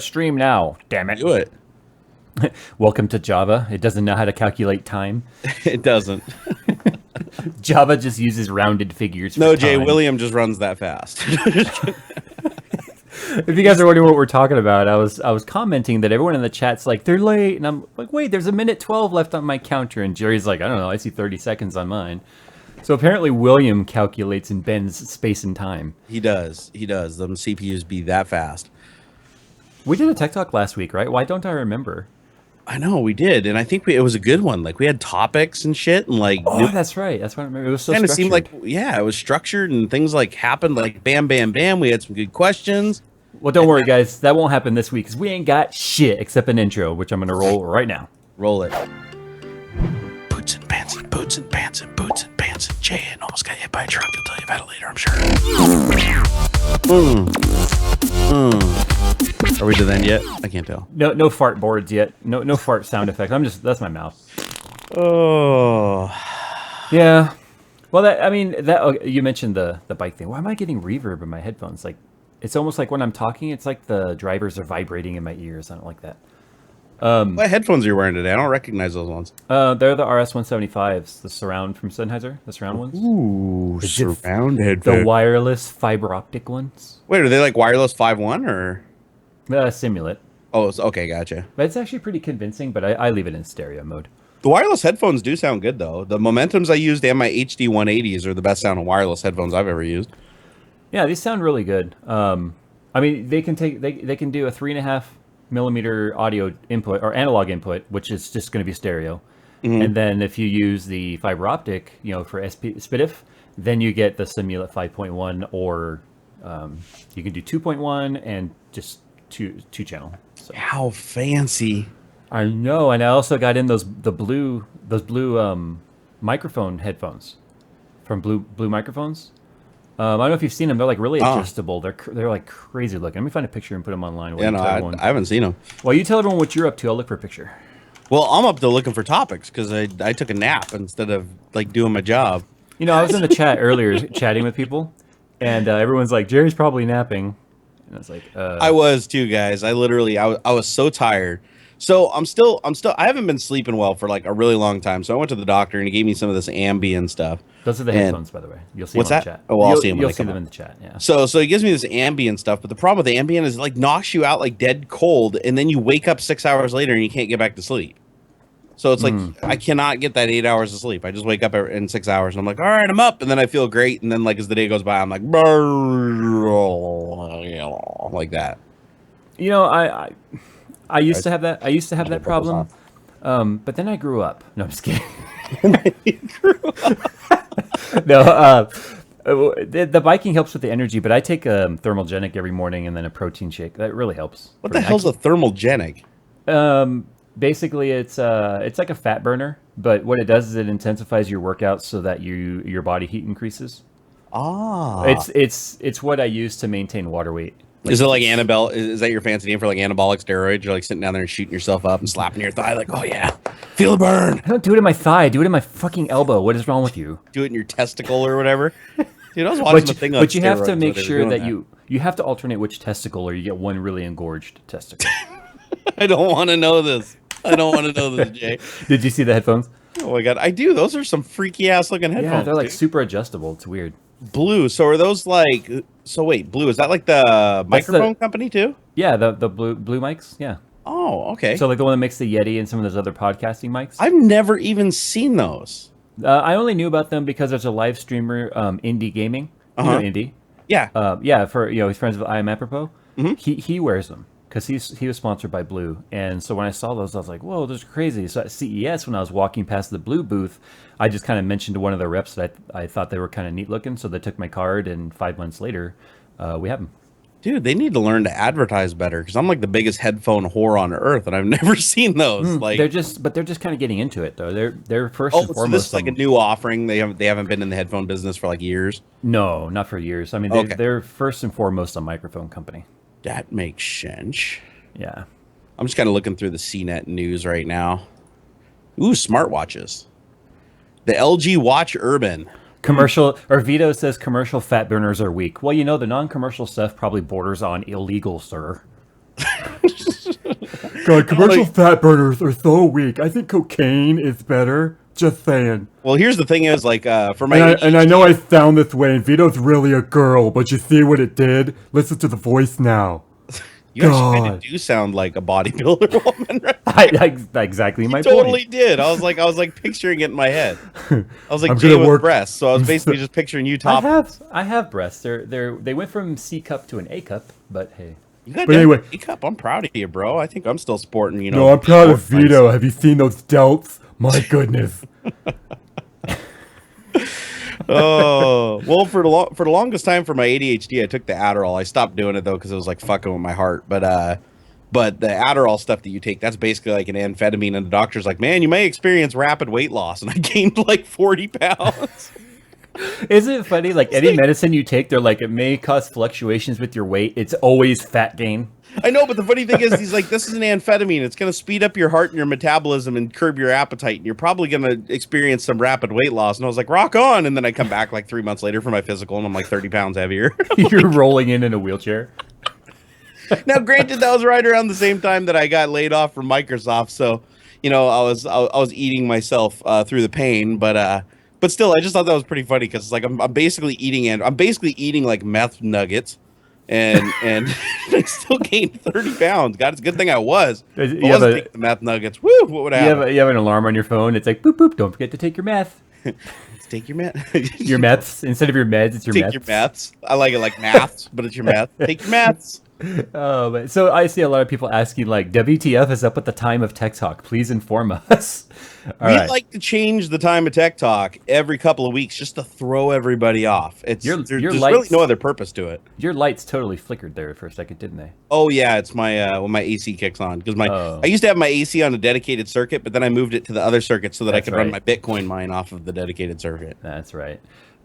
Stream now, damn it. Do it. Welcome to Java. It doesn't know how to calculate time. It doesn't. Java just uses rounded figures. No, for Jay, time. William just runs that fast. If you guys are wondering what we're talking about, I was commenting that everyone in the chat's like, they're late. And I'm like, wait, there's a minute 12 left on my counter. And Jerry's like, I don't know, I see 30 seconds on mine. So apparently William calculates and bends space and time. He does. He does. Them CPUs be that fast. We did a tech talk last week, right? Why don't I remember? I know we did, and I think it was a good one. Like we had topics and shit, and like that's right. That's what I remember. It was so kind of structured. seemed like it was structured, and things like happened like bam, bam, bam. We had some good questions. Well, don't worry, guys. That won't happen this week because we ain't got shit except an intro, which I'm going to roll right now. Roll it. Boots and pants and boots and pants and boots and pants and Jay and almost got hit by a truck. He'll tell you about it later, I'm sure. Are we to the end yet? I can't tell. No fart boards yet. No fart sound effect. That's my mouth. Oh. Yeah. Well, you mentioned the bike thing. Why am I getting reverb in my headphones? Like, it's almost like when I'm talking, it's like the drivers are vibrating in my ears. I don't like that. What headphones are you wearing today? I don't recognize those ones. They're the RS-175s, the surround from Sennheiser, the surround ones. Ooh, surround headphones. The wireless fiber optic ones. Wait, are they like wireless 5.1 or? Simulate. Oh, okay, gotcha. But it's actually pretty convincing, but I leave it in stereo mode. The wireless headphones do sound good, though. The Momentums I used and my HD 180s are the best sounding wireless headphones I've ever used. Yeah, these sound really good. I mean, they can do a 3.5 millimeter audio input or analog input, which is just going to be stereo. Mm-hmm. And then if you use the fiber optic, for SPDIF, then you get the Simulate 5.1, or you can do 2.1 and just two channel. So. How fancy! I know, and I also got in those blue microphone headphones from Blue Microphones. I don't know if you've seen them. They're like really adjustable. They're like crazy looking. Let me find a picture and put them online. Yeah, no, I haven't seen them. Well, you tell everyone what you're up to. I'll look for a picture. Well, I'm up to looking for topics because I took a nap instead of like doing my job. I was in the chat earlier chatting with people, and everyone's like, Jerry's probably napping. And I was like, I was too, guys. I was so tired. So I haven't been sleeping well for like a really long time. So I went to the doctor and he gave me some of this Ambien stuff. Those are the headphones, by the way. You'll see them in the chat. Oh, well, I'll see them. You'll see them in the chat. Yeah. So he gives me this Ambien stuff, but the problem with the Ambien is it like knocks you out like dead cold, and then you wake up 6 hours later and you can't get back to sleep. So it's like I cannot get that 8 hours of sleep. I just wake up in 6 hours and I'm like, all right, I'm up, and then I feel great, and then like as the day goes by, I'm like, like that. I used to have that. I used to have that problem, but then I grew up. No, I'm just kidding. No, the biking helps with the energy, but I take thermogenic every morning and then a protein shake. That really helps. What the hell's a thermogenic? Basically, it's like a fat burner, but what it does is it intensifies your workouts so that your body heat increases. It's what I use to maintain water weight. Is it like Annabelle? Is that your fancy name for like anabolic steroids? You're like sitting down there and shooting yourself up and slapping your thigh like, oh yeah, feel the burn. I don't do it in my thigh. Do it in my fucking elbow. What is wrong with you? Do it in your testicle or whatever. Dude, I was watching the thing on but you have to steroids make sure that that. you have to alternate which testicle, or you get one really engorged testicle. I don't want to know this. I don't want to know this, Jay. Did you see the headphones? Oh my god, I do. Those are some freaky ass looking headphones. Yeah, they're like super adjustable. It's weird. Blue. So are those like? So wait, Blue, is that like the microphone company too? Yeah, the blue mics. Yeah. Oh, okay. So like the one that makes the Yeti and some of those other podcasting mics. I've never even seen those. I only knew about them because there's a live streamer, Indie Gaming. You know Indie. Yeah. Yeah. For he's friends with I Am Apropos. Mm-hmm. He wears them because he was sponsored by Blue, and so when I saw those, I was like, whoa, those are crazy. So at CES, when I was walking past the Blue booth, I just kind of mentioned to one of the reps that I thought they were kind of neat looking, so they took my card, and 5 months later, we have them. Dude, they need to learn to advertise better because I'm like the biggest headphone whore on earth, and I've never seen those. Like they're just kind of getting into it though. They're first and foremost. So this is like a new offering. They haven't been in the headphone business for like years. No, not for years. I mean, they're first and foremost a microphone company. That makes sense. Yeah. I'm just kind of looking through the CNET news right now. Ooh, smartwatches. The LG Watch Urban. Commercial, or Vito says commercial fat burners are weak. Well, the non-commercial stuff probably borders on illegal, sir. God, commercial fat burners are so weak. I think cocaine is better. Just saying. Well, here's the thing: is like for my And I know I sound this way, and Vito's really a girl, but you see what it did? Listen to the voice now. you actually kind of do sound like a bodybuilder woman, right? Exactly my Totally point. did. I was like picturing it in my head. I was like I'm Jay gonna with work. breasts, so I was basically just picturing you top. I have breasts. They went from C cup to an A cup, but hey. You got But anyway, a cup. I'm proud of you, bro. I think I'm still sporting. You know. no, I'm proud of sport Vito. Have you seen those delts? My goodness. Oh well, for the longest time for my ADHD, I took the Adderall. I stopped doing it though because it was like fucking with my heart. But the Adderall stuff that you take, that's basically like an amphetamine, and the doctor's like, man, you may experience rapid weight loss, and I gained like 40 pounds. Isn't it funny? Like any medicine you take, they're like, it may cause fluctuations with your weight. It's always fat gain. I know, but the funny thing is, he's like, this is an amphetamine. It's going to speed up your heart and your metabolism and curb your appetite, and you're probably going to experience some rapid weight loss. And I was like, rock on. And then I come back like 3 months later for my physical, and I'm like 30 pounds heavier. You're rolling in a wheelchair. Now, granted, that was right around the same time that I got laid off from Microsoft, so you know, I was eating myself through the pain, but still, I just thought that was pretty funny because it's like I'm basically eating like meth nuggets, and I still gained 30 pounds. God, it's a good thing I was. If I wasn't taking the meth nuggets. Woo! What would happen? You have an alarm on your phone. It's like boop boop. Don't forget to take your meth. Take your meth. Your meths instead of your meds. It's your take meths. your meths. I like it like maths, but it's your meth. Take your meths. Oh, but so I see a lot of people asking like, "WTF is up with the time of Tech Talk? Please inform us." We like to change the time of Tech Talk every couple of weeks just to throw everybody off. There's really no other purpose to it. Your lights totally flickered there for a second, didn't they? Oh yeah, it's my when my AC kicks on because I used to have my AC on a dedicated circuit, but then I moved it to the other circuit so that I could run my Bitcoin mine off of the dedicated circuit. That's right.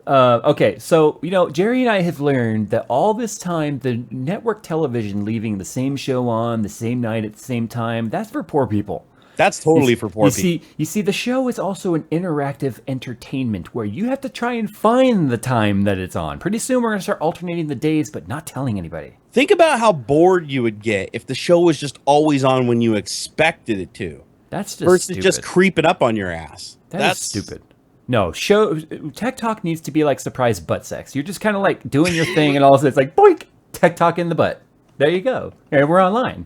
Okay, so, you know, Jerry and I have learned that all this time, the network television leaving the same show on the same night at the same time, that's for poor people. That's totally for poor people. You see, the show is also an interactive entertainment where you have to try and find the time that it's on. Pretty soon we're going to start alternating the days, but not telling anybody. Think about how bored you would get if the show was just always on when you expected it to. That's just versus stupid. Just creeping up on your ass. That's stupid. No, Tech Talk needs to be like surprise butt sex. You're just kind of like doing your thing, and all of a sudden it's like, boink, Tech Talk in the butt. There you go. And we're online.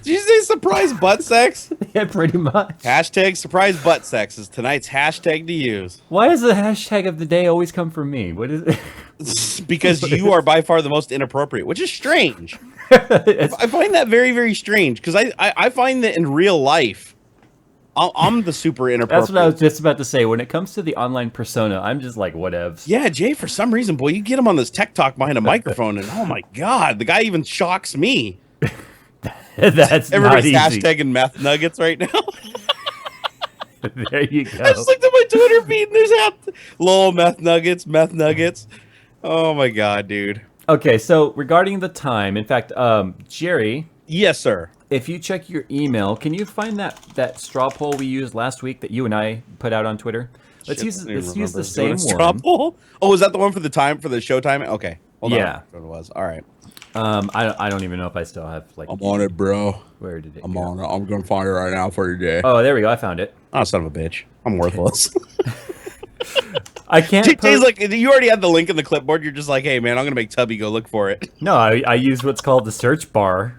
Did you say surprise butt sex? Yeah, pretty much. Hashtag surprise butt sex is tonight's hashtag to use. Why does the hashtag of the day always come from me? What is it? Because you are by far the most inappropriate, which is strange. I find that very, very strange because I find that in real life, I'm the super inappropriate. That's what I was just about to say. When it comes to the online persona, I'm just like, whatevs. Yeah, Jay, for some reason, boy, you get him on this Tech Talk behind a microphone, and oh my God, the guy even shocks me. That's everybody's not easy. hashtagging meth nuggets right now. There you go. I just looked at my Twitter feed, and there's lol meth nuggets. Oh my God, dude. Okay, so regarding the time, in fact, Jerry. Yes, sir. If you check your email, can you find that straw poll we used last week that you and I put out on Twitter? Let's use the same straw one. Poll? Oh, was that the one for the show time? Okay. Hold on. Yeah. What it was. All right. I don't even know if I still have like. I'm on it, bro. Where did it I'm go? on it. I'm gonna find it right now for you, Jay. Oh, there we go. I found it. Oh, son of a bitch. I'm worthless. I can't. Jay's like, you already had the link in the clipboard. You're just like, hey, man, I'm gonna make Tubby go look for it. No, I use what's called the search bar.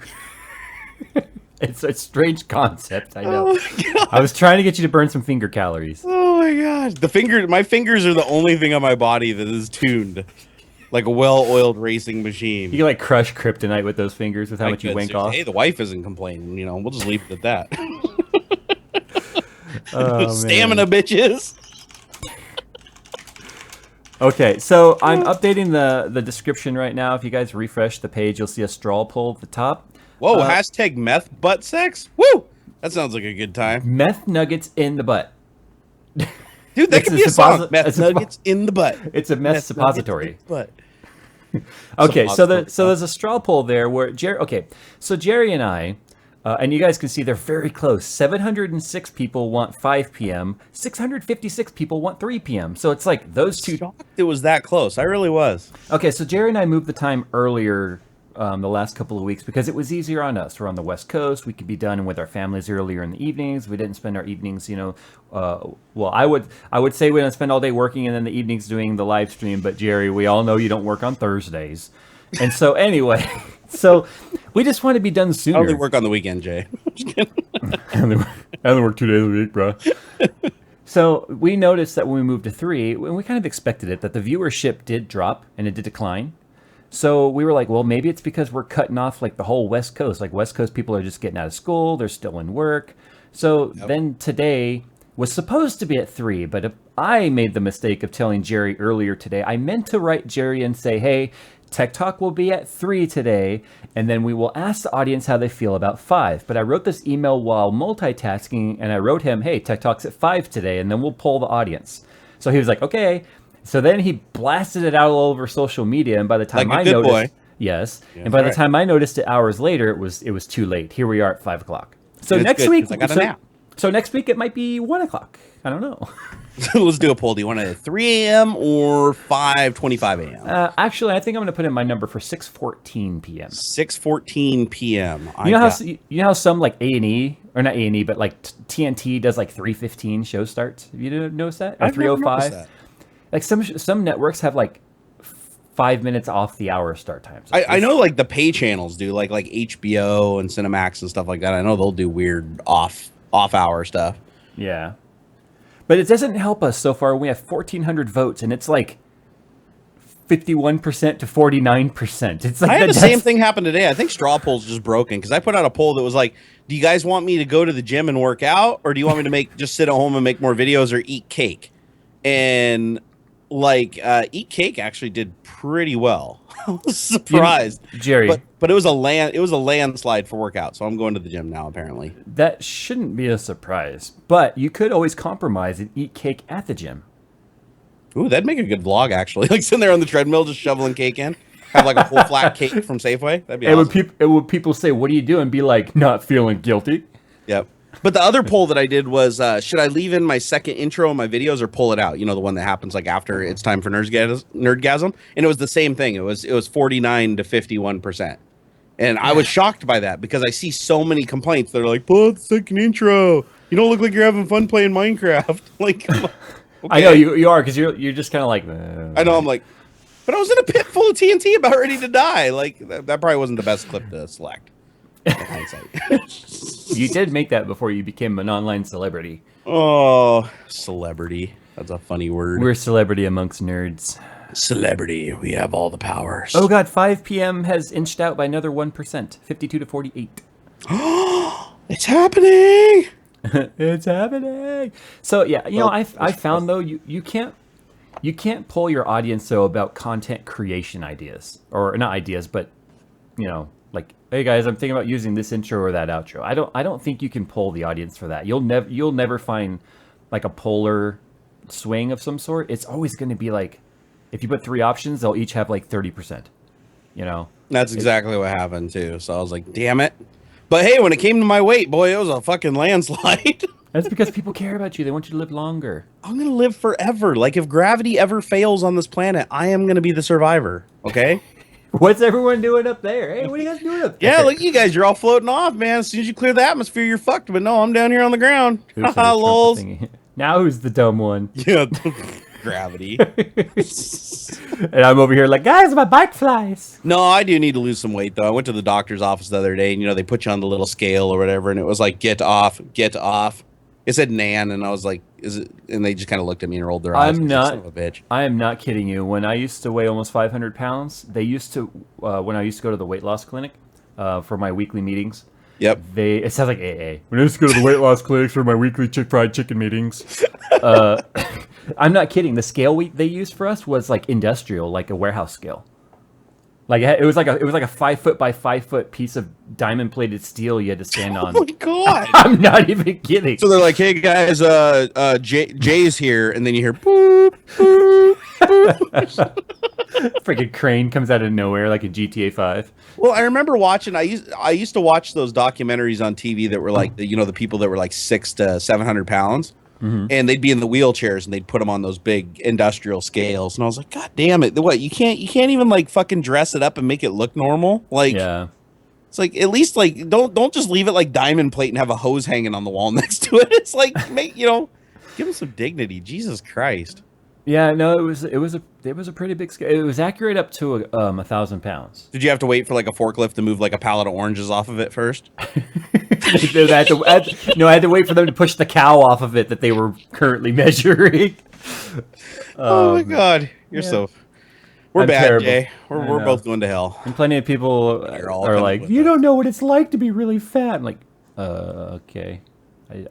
It's a strange concept, I know. Oh, I was trying to get you to burn some finger calories. Oh my God. My fingers are the only thing on my body that is tuned like a well-oiled racing machine. You can like crush kryptonite with those fingers with how much you wink off. Hey, the wife isn't complaining, you know, we'll just leave it at that. Stamina, bitches. Okay, so I'm updating the description right now. If you guys refresh the page, you'll see a straw poll at the top. Whoa, hashtag meth butt sex? Woo! That sounds like a good time. Meth nuggets in the butt. Dude, that could be a song. Meth nuggets in the butt. It's a meth suppository. Butt. Okay, so there's a straw poll there where Jerry. Okay, so Jerry and I, and you guys can see they're very close. 706 people want 5 p.m. 656 people want 3 p.m. So it's like those two. It was that close. I really was. Okay, so Jerry and I moved the time earlier the last couple of weeks because it was easier on us. We're on the West Coast. We could be done with our families earlier in the evenings. We didn't spend our evenings, well, I would say we don't spend all day working and then the evenings doing the live stream. But Jerry, we all know you don't work on Thursdays. And so anyway, so we just want to be done sooner. I only work on the weekend, Jay. I only work 2 days a week, bro. So we noticed that when we moved to 3, and we kind of expected it, that the viewership did drop and it did decline. So we were like, well, maybe it's because we're cutting off like the whole West Coast. Like West Coast people are just getting out of school. They're still in work. So then today was supposed to be at 3, but I made the mistake of telling Jerry earlier today. I meant to write Jerry and say, hey, Tech Talk will be at 3 today, and then we will ask the audience how they feel about 5. But I wrote this email while multitasking, and I wrote him, hey, Tech Talk's at 5 today, and then we'll poll the audience. So he was like, okay. So then he blasted it out all over social media, and by the time I noticed, yes, and by the time I noticed it hours later, it was too late. Here we are at 5 o'clock. So next week, I got a nap. So next week it might be 1 o'clock. I don't know. Let's do a poll. Do you want it at 3 a.m. or 5:25 a.m.? Actually, I think I'm going to put in my number for 6:14 p.m. 6:14 p.m. You know how some like A&E, or not A&E, but like TNT does like 3:15 show starts? Have you noticed that? Or 3:05? Like some networks have like 5 minutes off the hour start times. I know like the pay channels do, like HBO and Cinemax and stuff like that. I know they'll do weird off hour stuff. Yeah. But it doesn't help us so far. We have 1,400 votes, and it's like 51% to 49%. It's like I had the same thing happen today. I think straw poll's just broken because I put out a poll that was like, do you guys want me to go to the gym and work out, or do you want me to just sit at home and make more videos or eat cake? And like eat cake actually did pretty well. I was surprised, Jerry. But it was a landslide for workout, so I'm going to the gym now. Apparently, that shouldn't be a surprise. But you could always compromise and eat cake at the gym. Ooh, that'd make a good vlog actually. Like sitting there on the treadmill, just shoveling cake in. Have like a full flat cake from Safeway. That'd be awesome. Would people say, "What are you doing?" Be like, "Not feeling guilty." Yep. But the other poll that I did was, should I leave in my second intro in my videos or pull it out? You know, the one that happens like after it's time for Nerdgasm. And it was the same thing. It was 49 to 51%. And I was shocked by that because I see so many complaints that are like, pull out the second intro. You don't look like you're having fun playing Minecraft. Like, okay. I know you are, because you're just kind of like, I know, I'm like, but I was in a pit full of TNT about ready to die. Like, that probably wasn't the best clip to select. You did make that before you became an online celebrity. Oh, celebrity. That's a funny word. We're celebrity amongst nerds. Celebrity. We have all the powers. Oh, God. 5 p.m. has inched out by another 1%. 52 to 48. It's happening. It's happening. So, yeah, I found, though, you can't pull your audience, though, about content creation ideas. Or not ideas, but, like, hey guys, I'm thinking about using this intro or that outro. I don't think you can pull the audience for that. You'll never find like a polar swing of some sort. It's always going to be like, if you put 3 options, they'll each have like 30%. That's exactly what happened too. So I was like, damn it. But hey, when it came to my weight, boy, it was a fucking landslide. That's because people care about you. They want you to live longer. I'm gonna live forever. Like if gravity ever fails on this planet, I am gonna be the survivor. Okay. What's everyone doing up there? Hey, what are you guys doing up there? Yeah, look, you guys, you're all floating off, man. As soon as you clear the atmosphere, you're fucked. But no, I'm down here on the ground. Haha, lols. Now who's the dumb one? Yeah, gravity. And I'm over here like, guys, my bike flies. No, I do need to lose some weight, though. I went to the doctor's office the other day, and, they put you on the little scale or whatever, and it was like, get off, get off. It said Nan, and I was like, is it? And they just kind of looked at me and rolled their eyes. I'm not. Son of a bitch. I am not kidding you. When I used to weigh almost 500 pounds, they used to, when I used to go to the weight loss clinic for my weekly meetings. Yep. It sounds like AA. When I used to go to the weight loss clinics for my weekly fried chicken meetings. I'm not kidding. The scale they used for us was like industrial, like a warehouse scale. Like it was like a 5 foot by 5 foot piece of diamond plated steel you had to stand on. Oh my god! I'm not even kidding. So they're like, "Hey guys, Jay's here," and then you hear boop boop boop. Freaking crane comes out of nowhere like in GTA 5. Well, I remember watching. I used to watch those documentaries on TV that were like the people that were like 600 to 700 pounds. and they'd be in the wheelchairs and they'd put them on those big industrial scales. And I was like, God damn it. What, you can't even like fucking dress it up and make it look normal? Like, Yeah. it's like, at least like, don't just leave it like diamond plate and have a hose hanging on the wall next to it. It's like, give them some dignity. Jesus Christ. Yeah, no, it was a pretty big scale. It was accurate up to 1,000 pounds. Did you have to wait for like a forklift to move like a pallet of oranges off of it first? I had to wait for them to push the cow off of it that they were currently measuring. Oh my God, we're I'm bad, terrible. Jay. We're both going to hell. And plenty of people all are coming like, with you us. don't know what it's like to be really fat. I'm like, okay,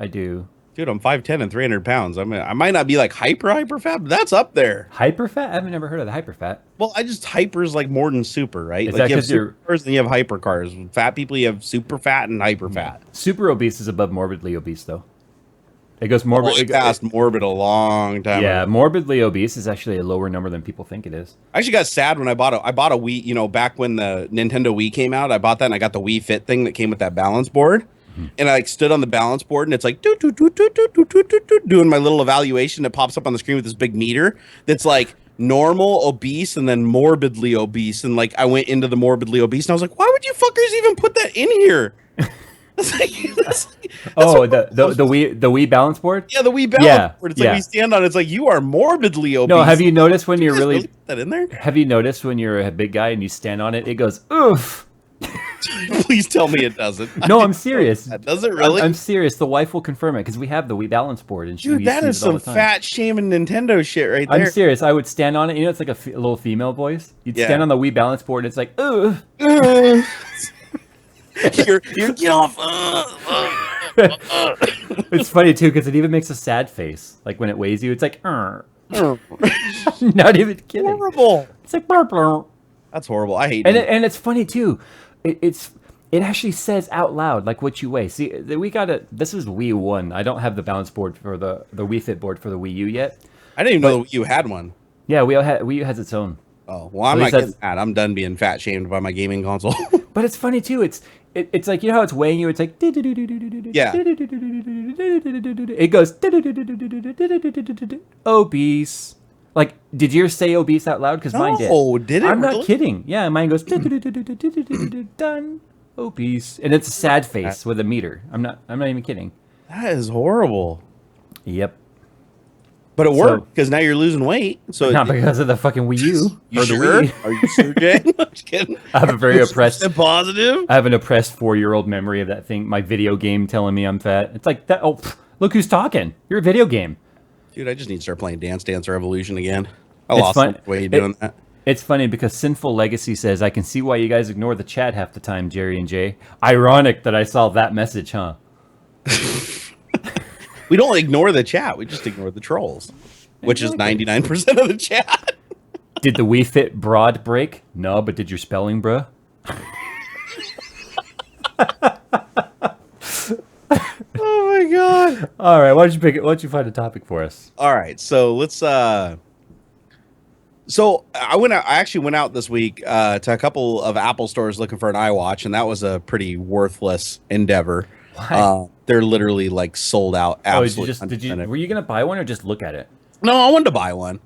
I do. Dude, I'm 5'10" and 300 pounds. I mean, I might not be like hyper fat, but that's up there. Hyper fat? I haven't never heard of the hyper fat. Well, hyper is like more than super, right? Is Like that you have 'cause you're- super cars and you have hyper cars. With fat people, you have super fat and hyper fat. Super obese is above morbidly obese, though. It goes morbid. Well, it passed morbid a long time Yeah, ago. morbidly obese is actually a lower number than people think it is. I actually got sad when I bought a Wii, back when the Nintendo Wii came out. I bought that and I got the Wii Fit thing that came with that balance board. And I like stood on the balance board and it's like doing my little evaluation. It pops up on the screen with this big meter that's like normal, obese, and then morbidly obese. And like I went into the morbidly obese and I was like, why would you fuckers even put that in here? That's the Wii balance board? yeah, the Wii balance Yeah, board. It's yeah. like we stand on it, it's like you are morbidly obese. No, have you noticed when Did you you're guys really put that in there? have you noticed when you're a big guy and you stand on it, it goes oof. Please tell me it doesn't. No, I'm serious. That does it really? I'm serious. The wife will confirm it because we have the Wii balance board and Dude, that is some fat shaming Nintendo shit right there. I'm serious. I would stand on it. It's like a little female voice. You'd stand on the Wii balance board and it's like, ugh. you're get off. It's funny too because it even makes a sad face. Like when it weighs you, it's like, not even kidding. Horrible. It's like, burp, burp. That's horrible. I hate And it. and it's funny too. It actually says out loud like what you weigh. See, this is Wii 1. I don't have the balance board for the Wii Fit board for the Wii U yet. I didn't even know you had one. Yeah, Wii U has its own. Oh, well, I'm At not least getting that's- that. I'm done being fat shamed by my gaming console. But it's funny too. It's like, you know how it's weighing you? It's like Yeah. It goes obese. Like, did yours say obese out loud? Because mine did. No, did it I'm really? not kidding. Yeah, mine goes done obese, and it's a sad face with a meter. I'm not even kidding. That is horrible. Yep. But it So- worked because now you're losing weight. So Not because of the fucking Wii U. you or the sure? Wii. Are you sure, Jay? I'm just kidding. I have a very oppressed. Positive. I have an oppressed 4-year-old memory of that thing. My video game telling me I'm fat. It's like that. Oh, look who's talking. You're a video game. Dude, I just need to start playing Dance Dance Revolution again. I It's lost fun- the way you doing that. It's funny because Sinful Legacy says, I can see why you guys ignore the chat half the time, Jerry and Jay. Ironic that I saw that message, huh? We don't ignore the chat. We just ignore the trolls, which is 99% of the chat. Did the Wii Fit broad break? No, but did your spelling, bruh? Oh my god! All right, why don't you pick it? Why don't you find a topic for us? All right, so let's. So I actually went out this week to a couple of Apple stores looking for an iWatch, and that was a pretty worthless endeavor. Why? They're literally like sold out. Oh, Absolutely. were you gonna buy one or just look at it? No, I wanted to buy one.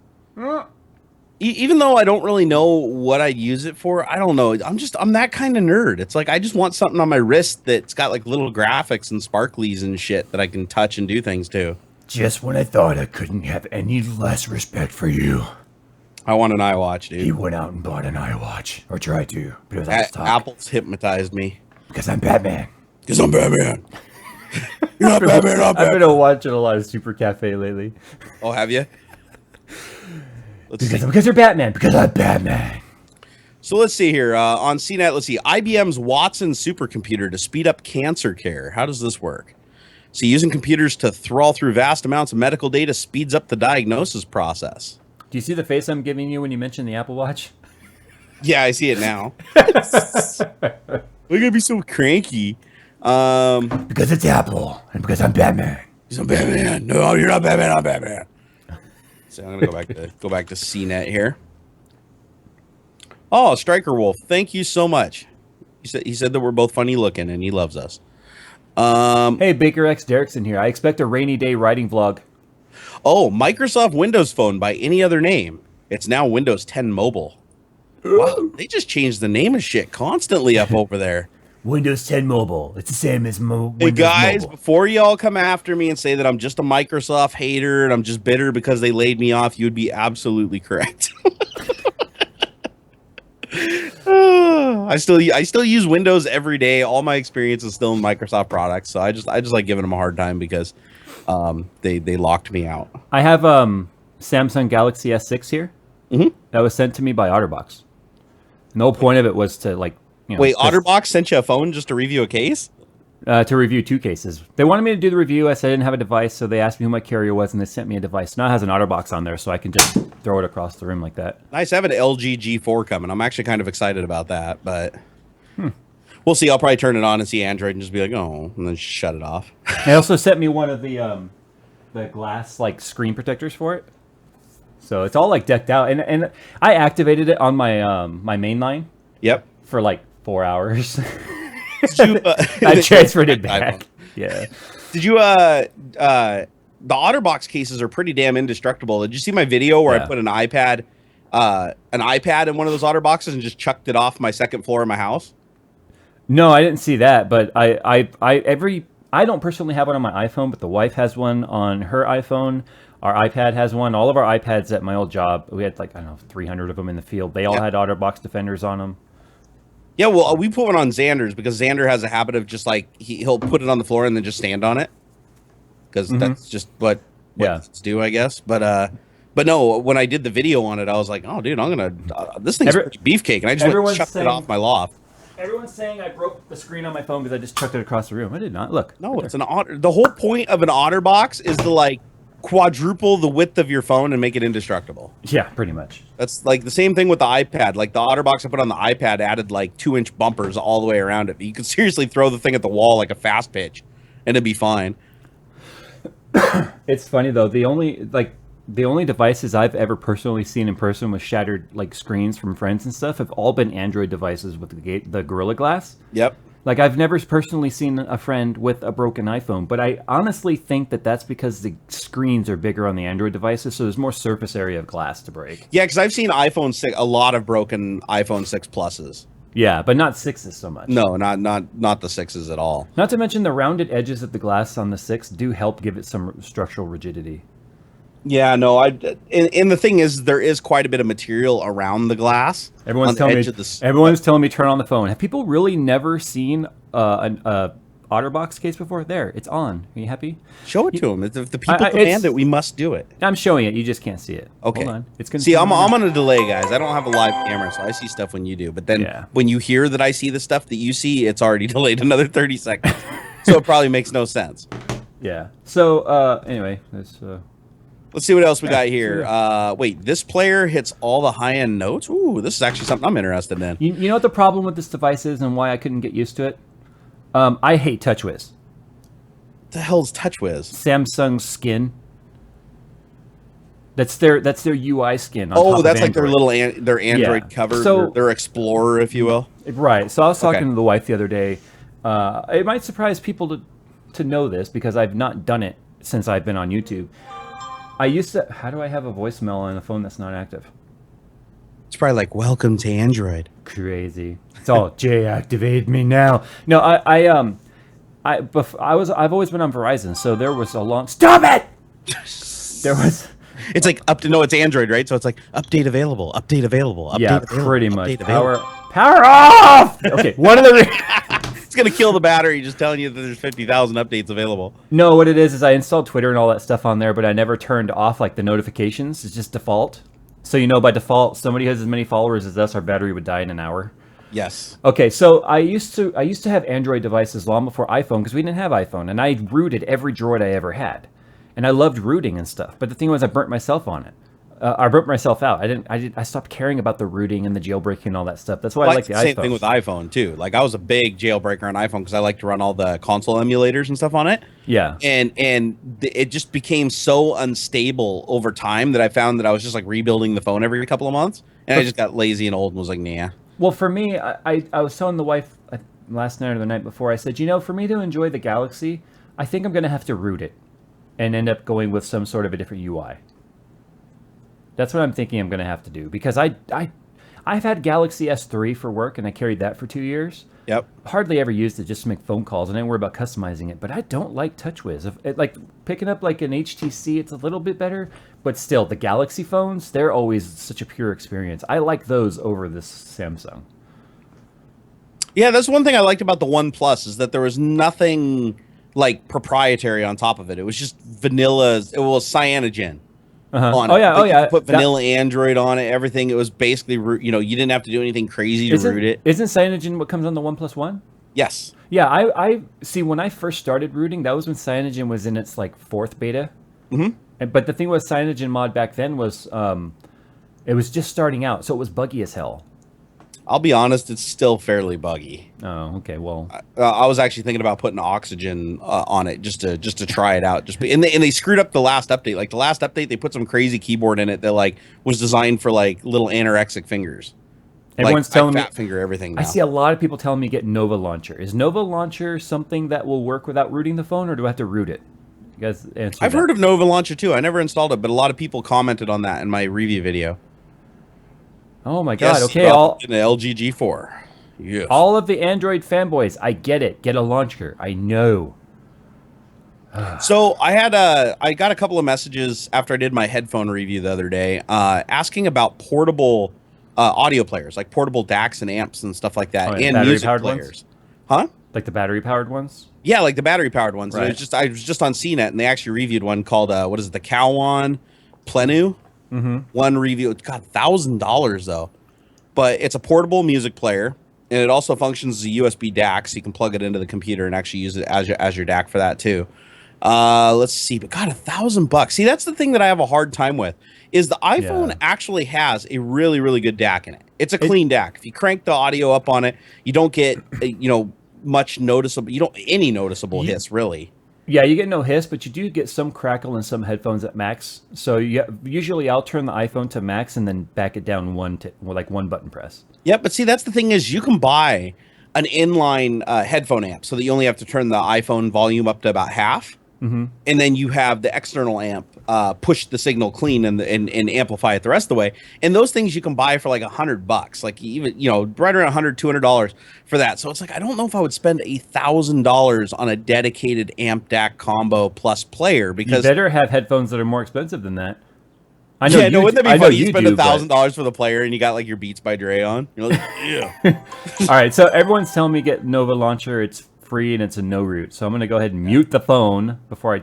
Even though I don't really know what I'd use it for, I don't know. I'm that kind of nerd. It's like I just want something on my wrist that's got like little graphics and sparklies and shit that I can touch and do things to. Just when I thought I couldn't have any less respect for you, I want an iWatch, dude. he went out and bought an iWatch, or tried to, because I was talking. Apple's hypnotized me. Because I'm Batman. Because I'm Batman. You're not Batman, I'm I've Batman. been watching a lot of Super Cafe lately. Oh, have you? Let's see. Because you're Batman. Because I'm Batman. So let's see here. On CNET, let's see. IBM's Watson supercomputer to speed up cancer care. How does this work? So using computers to trawl through vast amounts of medical data speeds up the diagnosis process. Do you see the face I'm giving you when you mention the Apple Watch? Yeah, I see it now. We're gonna be so cranky. Because it's Apple, and because I'm Batman. He's a Batman. No, you're not Batman. I'm Batman. So I'm gonna go back to CNET here. Oh, Striker Wolf, thank you so much. He said that we're both funny looking and he loves us. Hey, Baker X Derrickson here. I expect a rainy day riding vlog. Oh, Microsoft Windows Phone by any other name. It's now Windows 10 Mobile. Wow, they just changed the name of shit constantly up over there. Windows 10 Mobile. It's the same as Hey Windows guys, Mobile. before y'all come after me and say that I'm just a Microsoft hater and I'm just bitter because they laid me off, you'd be absolutely correct. I still use Windows every day. All my experience is still in Microsoft products, so I just like giving them a hard time because they locked me out. I have Samsung Galaxy S6 here. That was sent to me by OtterBox. And the whole point of it was to Wait, OtterBox sent you a phone just to review a case? To review 2 cases. They wanted me to do the review. I said I didn't have a device, so they asked me who my carrier was, and they sent me a device. Now it has an OtterBox on there, so I can just throw it across the room like that. Nice. I have an LG G4 coming. I'm actually kind of excited about that, but we'll see. I'll probably turn it on and see Android and just be like, oh, and then shut it off. They also sent me one of the glass screen protectors for it. So it's all decked out, and I activated it on my my main line. Yep. For 4 hours. Did you, I transferred it back. Yeah. Did you the OtterBox cases are pretty damn indestructible. Did you see my video where I put an iPad in one of those OtterBoxes and just chucked it off my second floor of my house? No, I didn't see that, but I don't personally have one on my iPhone, but the wife has one on her iPhone. Our iPad has one. All of our iPads at my old job, we had 300 of them in the field. They all had OtterBox defenders on them. Yeah, well, we put one on Xander's because Xander has a habit of just he'll put it on the floor and then just stand on it because that's just what kids do, I guess. But no, when I did the video on it, I was like, oh, dude, I'm gonna this thing's pretty beefcake, and I just chucked it off my loft. Everyone's saying I broke the screen on my phone because I just chucked it across the room. I did not. Look. No, it's an Otter. The whole point of an OtterBox is to quadruple the width of your phone and make it indestructible. Yeah, pretty much. That's the same thing with the iPad. The OtterBox I put on the iPad added 2-inch bumpers all the way around it. You could seriously throw the thing at the wall like a fast pitch, and it'd be fine. It's funny though. The only devices I've ever personally seen in person with shattered screens from friends and stuff have all been Android devices with the Gorilla Glass. Yep. I've never personally seen a friend with a broken iPhone, but I honestly think that that's because the screens are bigger on the Android devices, so there's more surface area of glass to break. Yeah, because I've seen a lot of broken iPhone 6 Pluses. Yeah, but not 6s so much. No, not the 6s at all. Not to mention the rounded edges of the glass on the 6 do help give it some structural rigidity. Yeah, no, and the thing is, there is quite a bit of material around the glass. Everyone's telling me turn on the phone. Have people really never seen an OtterBox case before? There, it's on. Are you happy? Show it to them. If the people demand it, we must do it. I'm showing it. You just can't see it. Okay. Hold on. It's gonna see. I'm on a delay, guys. I don't have a live camera, so I see stuff when you do. But then when you hear that I see the stuff that you see, it's already delayed another 30 seconds. So it probably makes no sense. Yeah. So anyway, let's see what else we got here. Wait, this player hits all the high-end notes? Ooh, this is actually something I'm interested in. You know what the problem with this device is and why I couldn't get used to it? I hate TouchWiz. What the hell's TouchWiz? Samsung's skin. That's their UI skin. Oh, that's their little their Android cover, so, their Explorer, if you will. Right. So I was talking to the wife the other day. It might surprise people to know this because I've not done it since I've been on YouTube. I used to. How do I have a voicemail on a phone that's not active? It's probably welcome to Android. Crazy. It's all Jay, activate me now. No, I've always been on Verizon, so there was a long. Stop it. There was. It's it's Android, right? So it's update available, update available, update available, pretty much. Power off. Okay, one of the. It's gonna kill the battery just telling you that there's 50,000 updates available. No, what it is I installed Twitter and all that stuff on there, but I never turned off the notifications. It's just default. So by default, somebody who has as many followers as us, our battery would die in an hour. Yes. Okay, so I used to have Android devices long before iPhone because we didn't have iPhone, and I rooted every Droid I ever had, and I loved rooting and stuff. But the thing was, I burnt myself on it. I burnt myself out. I stopped caring about the rooting and the jailbreaking and all that stuff. That's why I like the iPhone. Same thing with iPhone too. I was a big jailbreaker on iPhone because I like to run all the console emulators and stuff on it. Yeah. And it just became so unstable over time that I found that I was just rebuilding the phone every couple of months, and I just got lazy and old and was like, nah. Well, for me, I was telling the wife last night or the night before. I said, for me to enjoy the Galaxy, I think I'm gonna have to root it. and end up going with some sort of a different UI. That's what I'm thinking I'm going to have to do, because I've had Galaxy S3 for work, and I carried that for 2 years. Yep. Hardly ever used it just to make phone calls, and I didn't worry about customizing it. But I don't like TouchWiz. Like picking up like an HTC, it's a little bit better, but still, the Galaxy phones, they're always such a pure experience. I like those over this Samsung. Yeah, that's one thing I liked about the OnePlus is that there was nothing like proprietary on top of it. It was just vanilla. It was cyanogen. On Oh it. yeah, But oh you yeah. could put vanilla Android on it. Everything. It was basically, you know, you didn't have to do anything crazy to root it. Isn't Cyanogen what comes on the OnePlus One? Yes. Yeah, I see. When I first started rooting, that was when Cyanogen was in its like 4th beta. But the thing with Cyanogen mod back then was, it was just starting out, so it was buggy as hell. I'll be honest, it's still fairly buggy. Oh, okay. Well, I was actually thinking about putting oxygen on it just to try it out. And they screwed up the last update. Like the last update, they put some crazy keyboard in it that like was designed for like little anorexic fingers. everyone's Like, telling me fat finger everything now. I see a lot of people telling me get Nova Launcher. Is Nova Launcher something that will work without rooting the phone, or do I have to root it? You guys answer. I've heard of Nova Launcher too. I never installed it, but a lot of people commented on that in my review video. Oh my god! Yes, Okay, in the LG G4. Yes. all of the Android fanboys, I get it. Get a launcher. I know. So I got a couple of messages after I did my headphone review the other day, asking about portable audio players, like portable DACs and amps and stuff like that, Oh, yeah, and battery music powered players. ones? Huh? Like the battery powered ones. Yeah, like the battery powered ones. Right. I was just on CNET, and they actually reviewed one called what is it, the Cowan Plenu? One review. It got $1,000 though, but it's a portable music player, and it also functions as a USB DAC, so you can plug it into the computer and actually use it as your DAC for that too. Let's see, but God, $1,000. See, that's the thing that I have a hard time with, is the iPhone actually has a really, really good DAC in it. It's a clean DAC. If you crank the audio up on it, you don't get, much noticeable. You don't any noticeable hiss really. Yeah, you get no hiss, but you do get some crackle in some headphones at max. So usually I'll turn the iPhone to max and then back it down one button press. Yeah, but see, that's the thing is you can buy an inline headphone amp so that you only have to turn the iPhone volume up to about half. And then you have the external amp push the signal clean and amplify it the rest of the way. And those things you can buy for like $100, like even right around $100-$200 for that. So it's like I don't know if I would spend $1,000 on a dedicated amp DAC combo plus player, because You better have headphones that are more expensive than that. I wouldn't that be funny? You spend do, $1,000 for the player and you got like your Beats by Dre on. You're like, yeah. All right, so everyone's telling me get Nova Launcher. It's free and it's a no root. So I'm going to go ahead and mute the phone before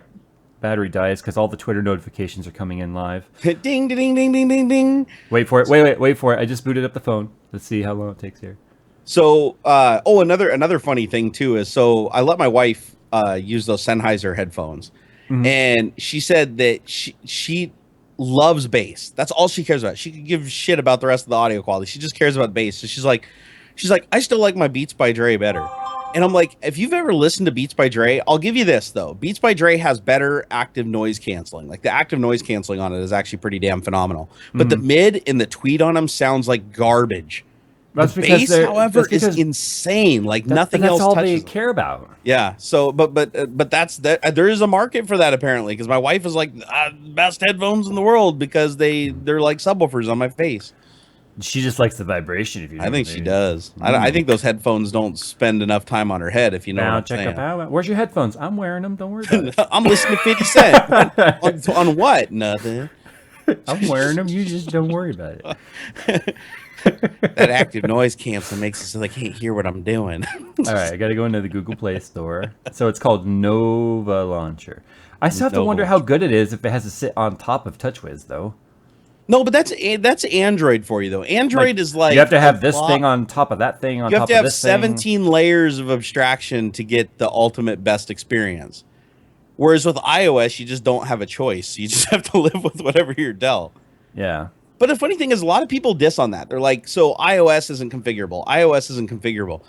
battery dies, because all the Twitter notifications are coming in live. Ding, ding, ding, ding, ding, ding, ding. Wait for it. Wait for it. I just booted up the phone. Let's see how long it takes here. So, another funny thing too is, so I let my wife use those Sennheiser headphones, and she said that she loves bass. That's all she cares about. She could give shit about the rest of the audio quality. She just cares about bass. So she's like, I still like my Beats by Dre better. And I'm like, if you've ever listened to Beats by Dre, I'll give you this though. Beats by Dre has better active noise canceling. Like the active noise canceling on it is actually pretty damn phenomenal. But the mid and the tweet on them sounds like garbage. That's the because bass, however, is insane. Like nothing else all touches they care about. Yeah. So, but that's that. There is a market for that apparently, because my wife is like best headphones in the world because they're like subwoofers on my face. She just likes the vibration. If you, I think she does. I think those headphones don't spend enough time on her head. If you know what I'm saying. Where's your headphones? I'm wearing them. Don't worry about it. I'm listening to 50 Cent on what? Nothing. I'm wearing them. You just don't worry about it. That active noise cancel makes it so they can't hear what I'm doing. All right, I got to go into the Google Play Store. So it's called Nova Launcher. I still have to wonder how good it is if it has to sit on top of TouchWiz, though. No, but that's Android for you though. Android is like you have to have this thing on top of that thing on top of this thing. You have to have 17 layers of abstraction to get the ultimate best experience. Whereas with iOS, you just don't have a choice. You just have to live with whatever you're dealt. Yeah. But the funny thing is, a lot of people diss on that. They're like, so iOS isn't configurable. iOS isn't configurable.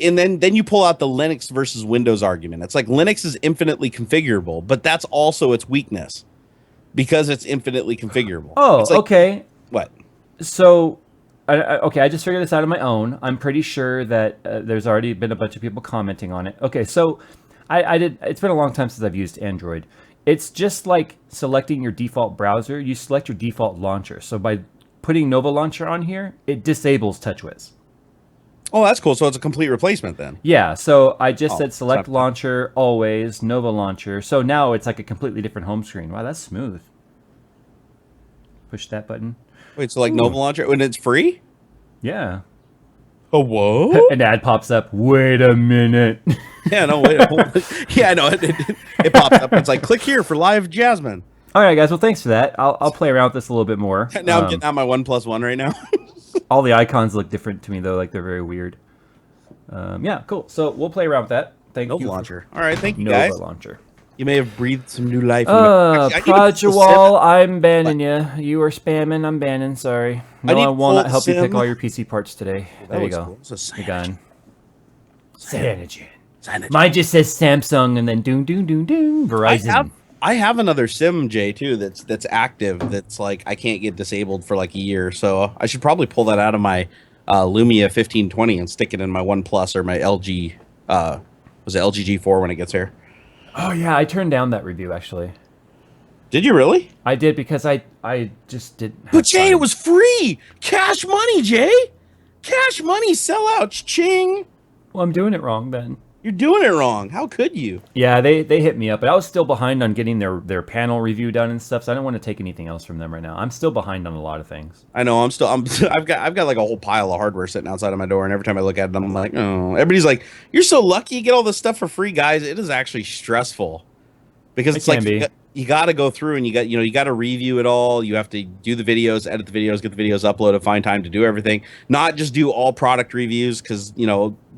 And then you pull out the Linux versus Windows argument. It's like Linux is infinitely configurable, but that's also its weakness. Because it's infinitely configurable. Oh, like, okay. What? So, I just figured this out on my own. I'm pretty sure that there's already been a bunch of people commenting on it. Okay, so I did. It's been a long time since I've used Android. It's just like selecting your default browser. You select your default launcher. So by putting Nova Launcher on here, it disables TouchWiz. Oh, that's cool. So it's a complete replacement then. Yeah, so I just said select something. launcher, always, Nova Launcher. So now it's like a completely different home screen. Wow, that's smooth. Push that button. Wait, so like Nova Launcher when it's free? Yeah. Oh, whoa! An ad pops up. Wait a minute. Yeah, no, wait. Yeah, no, it pops up. It's like click here for live Jasmine. All right, guys. Well, thanks for that. I'll play around with this a little bit more. Now I'm getting out my 1+1 right now. All the icons look different to me, though. Like, they're very weird. Yeah, cool. So we'll play around with that. Thank Nova you. Launcher. All right, thank you, Nova guys. Launcher. You may have breathed some new life. Actually, Projawal, I'm banning you. You are spamming. I'm banning. Sorry. No, need I will not full help you pick sim. all your PC parts today. There you go. Cool. It's a You're gone. Cyanogen. Cyanogen. Mine just says Samsung and then doom doom doom doom Verizon. I have another sim, Jay, too, that's active. That's like I can't get disabled for like a year, so I should probably pull that out of my Lumia 1520 and stick it in my OnePlus or my LG. Was it LG G4 when it gets here? Oh yeah, I turned down that review actually. Did you really? I did because I just didn't. But Jay, it was free. Cash money, Jay. Cash money. Sell out. Ching. Well, I'm doing it wrong then. You're doing it wrong. How could you? Yeah, they hit me up, but I was still behind on getting their panel review done and stuff. So I don't want to take anything else from them right now. I'm still behind on a lot of things. I know. I've got like a whole pile of hardware sitting outside of my door, and every time I look at it, I'm like, oh. Everybody's like, "You're so lucky you get all this stuff for free, guys." It is actually stressful because it's like you got to go through and you got to review it all. You have to do the videos, edit the videos, get the videos uploaded, find time to do everything. Not just do all product reviews because